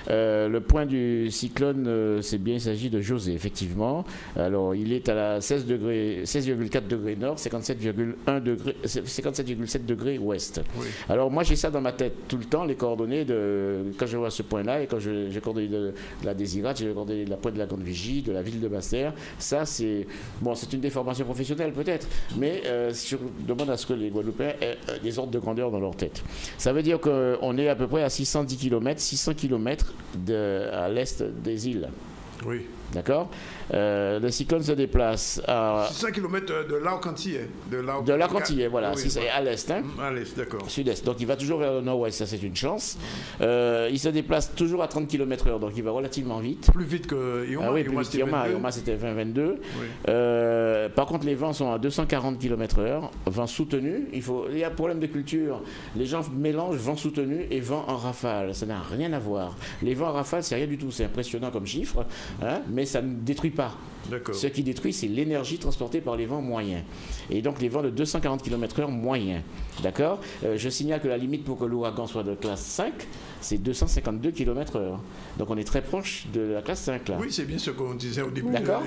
Le point du cyclone, c'est bien, il s'agit de José, effectivement. Alors, il est à la 16,4 degrés nord, 57,7 degrés ouest. Oui. Alors, moi, j'ai ça dans ma tête tout le temps, les coordonnées quand je vois ce point-là, et quand j'ai coordonné de la Désirate, j'ai coordonné de la Pointe de la Grande Vigie, de la ville de Basse-Terre. Ça, c'est une déformation professionnelle, peut-être, mais je demande à ce que les Guadeloupéens aient des ordres de grandeur dans leur tête. Ça veut dire qu'on est à peu près à 610 km, 600 km à l'est des îles. Oui. D'accord. Le cyclone se déplace à 600 km de l'Arc-en-Tillet. De l'Arc-en-Tillet, voilà. Oui, à l'est. Hein. À l'est, d'accord. Sud-est. Donc il va toujours vers le nord-ouest, ça c'est une chance. Il se déplace toujours à 30 km/h, donc il va relativement vite. Plus vite que Irma. Ah oui, plus vite qu'Irma. Irma c'était 20-22. Oui. Par contre, les vents sont à 240 km/h, vent soutenu. Il y a un problème de culture. Les gens mélangent vent soutenu et vent en rafale. Ça n'a rien à voir. Les vents en rafale, c'est rien du tout. C'est impressionnant comme chiffre, hein, mais ça ne détruit pas. Ce qui détruit, c'est l'énergie transportée par les vents moyens. Et donc les vents de 240 km/h moyens. D'accord. Je signale que la limite pour que l'ouragan soit de classe 5, c'est 252 km/h. Donc on est très proche de la classe 5 là. Oui, c'est bien ce qu'on disait au début. D'accord.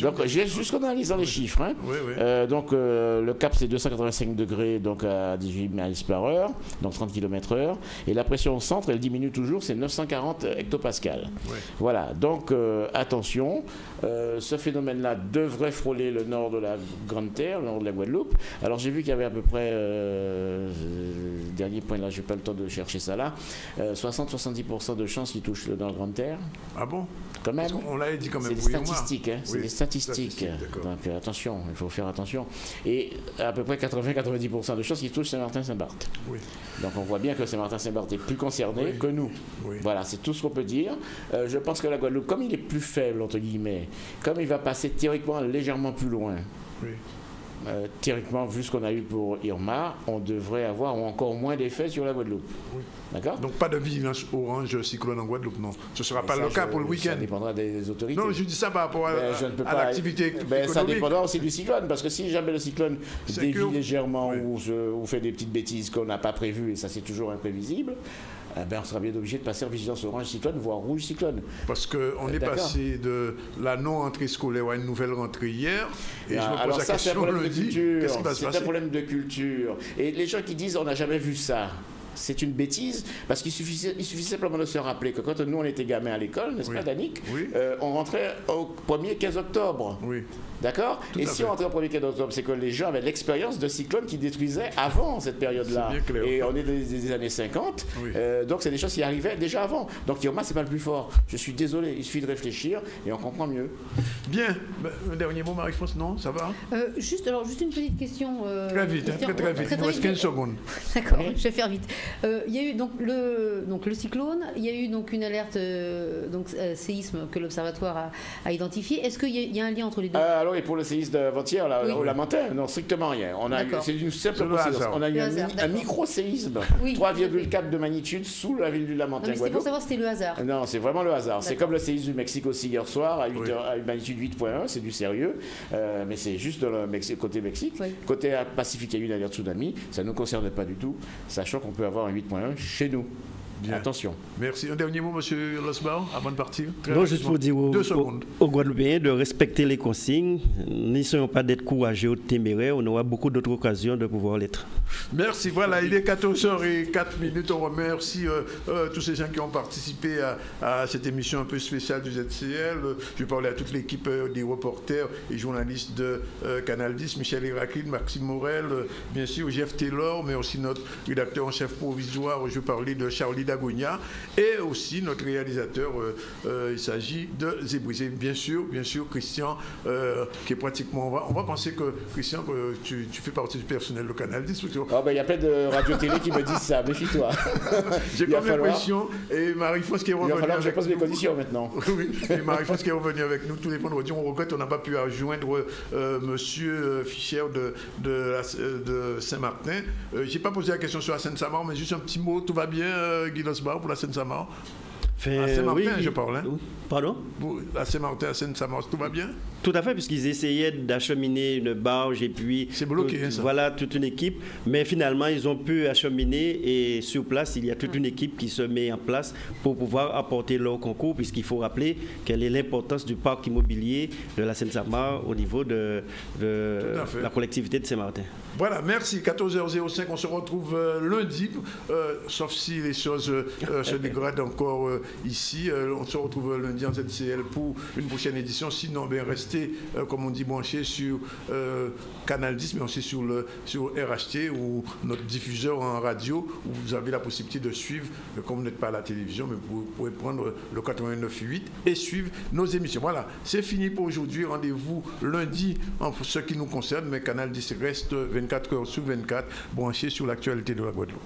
Donc juste en analysant les chiffres. Hein. Oui, oui. Donc le cap c'est 285 degrés, donc à 18 miles par heure, donc 30 km/h. Et la pression au centre, elle diminue toujours, c'est 940 hectopascales. Oui. Voilà. Donc attention. région. Ce phénomène-là devrait frôler le nord de la Grande Terre, le nord de la Guadeloupe. Alors j'ai vu qu'il y avait à peu près, dernier point là, je n'ai pas le temps de chercher ça là, 60-70% de chances qu'il touche le nord de la Grande Terre. Ah bon? Quand même. On l'avait dit quand même. C'est des statistiques, hein, c'est des statistiques. Donc attention, il faut faire attention. Et à peu près 80-90% de chances qu'il touche Saint-Martin-Saint-Barth. Oui. Donc on voit bien que Saint-Martin-Saint-Barth est plus concerné que nous. Oui. Voilà, c'est tout ce qu'on peut dire. Je pense que la Guadeloupe, comme il est plus faible, entre guillemets, comme il va passer théoriquement légèrement plus loin, théoriquement, vu ce qu'on a eu pour Irma, on devrait avoir encore moins d'effets sur la Guadeloupe. Oui. D'accord? Donc pas de vigilance orange cyclone en Guadeloupe, non. Ce ne sera pas le cas pour le week-end. Ça dépendra des autorités. Non, je dis ça par rapport à l'activité économique. Ça dépendra aussi du cyclone, parce que si jamais le cyclone dévie légèrement ou fait des petites bêtises qu'on n'a pas prévues, et ça c'est toujours imprévisible, on sera bien obligé de passer en vigilance orange cyclone, voire rouge cyclone. Parce qu'on est passé de la non-rentrée scolaire à une nouvelle rentrée hier. Et je me pose la question, c'est un problème de culture. Et les gens qui disent on n'a jamais vu ça, c'est une bêtise, parce qu'il suffisait simplement de se rappeler que quand nous on était gamins à l'école, n'est-ce pas, Danick, on rentrait au 1er 15 octobre. Oui. D'accord? Et si on rentrait au 1er 15 octobre, c'est que les gens avaient l'expérience de cyclones qui détruisaient avant cette période-là. Et on est des années 50, donc c'est des choses qui arrivaient déjà avant. Donc Irma, c'est pas le plus fort. Je suis désolé, il suffit de réfléchir et on comprend mieux. Bien. Un dernier mot, Marie-France, non? Ça va? Juste une petite question. Très vite, très vite. Il nous reste 15 secondes. D'accord, je vais faire vite. Il y a eu donc le cyclone, il y a eu donc une alerte séisme que l'Observatoire a identifié. Est-ce qu'il y a un lien entre les deux? Alors, et pour le séisme d'avant-hier, au Lamentin, non, strictement rien. C'est une simple coïncidence. On a eu un micro-séisme, 3,4 de magnitude sous la ville du Lamentin. C'était pour savoir si c'était le hasard. Non, c'est vraiment le hasard. C'est comme le séisme du Mexique aussi hier soir, à une magnitude 8.1, c'est du sérieux, mais c'est juste côté Mexique. Côté Pacifique, il y a eu une alerte tsunami, ça ne nous concerne pas du tout, sachant qu'on peut avoir un 8.1 chez nous. Bien. Attention. Merci. Un dernier mot, M. Losbach, avant de partir. Non, juste pour dire aux Guadeloupéens de respecter les consignes. N'essayons pas d'être courageux ou téméraires. On aura beaucoup d'autres occasions de pouvoir l'être. Merci. Voilà, il est 14h04. On remercie tous ces gens qui ont participé à cette émission un peu spéciale du ZCL. Je parlais à toute l'équipe des reporters et journalistes de Canal 10, Michel Héraclide, Maxime Morel, bien sûr, Jeff Taylor, mais aussi notre rédacteur en chef provisoire. Je parlais de Charlie Dagonia et aussi notre réalisateur, il s'agit de Zébrisé. Bien sûr, Christian, qui est pratiquement... On va penser que, Christian, que tu fais partie du personnel de Canal 10. Il y a plein de radio-télé qui me disent ça, méfie-toi. J'ai comme l'impression, et Marie-France qui est revenue... Il va falloir que je pose mes conditions maintenant. Oui, et Marie-France qui est revenue avec nous tous les vendredis. On regrette, on n'a pas pu rejoindre monsieur Fischer de Saint-Martin. J'ai pas posé la question sur la Seine-Saint-Marc, mais juste un petit mot. Tout va bien, Guy Losbach, pour la Seine-Saint-Marc? À Saint-Martin, je parle. Hein? Pardon? À Saint-Martin, à Seine-Saint-Marc, tout va bien? Tout à fait, puisqu'ils essayaient d'acheminer une barge et puis... C'est bloqué, ça. Voilà, toute une équipe. Mais finalement, ils ont pu acheminer et sur place, il y a toute une équipe qui se met en place pour pouvoir apporter leur concours, puisqu'il faut rappeler quelle est l'importance du parc immobilier de la Seine-Saint-Marc au niveau de la collectivité de Saint-Martin. Voilà, merci. 14h05, on se retrouve lundi, sauf si les choses se dégradent encore ici. On se retrouve lundi en ZCL pour une prochaine édition. Sinon, restez, comme on dit, branchés sur Canal 10, mais aussi sur RHT ou notre diffuseur en radio, où vous avez la possibilité de suivre, comme vous n'êtes pas à la télévision, mais vous pouvez prendre le 89.8 et suivre nos émissions. Voilà, c'est fini pour aujourd'hui. Rendez-vous lundi en ce qui nous concerne, mais Canal 10 reste 24 heures sur 24 branché sur l'actualité de la Guadeloupe.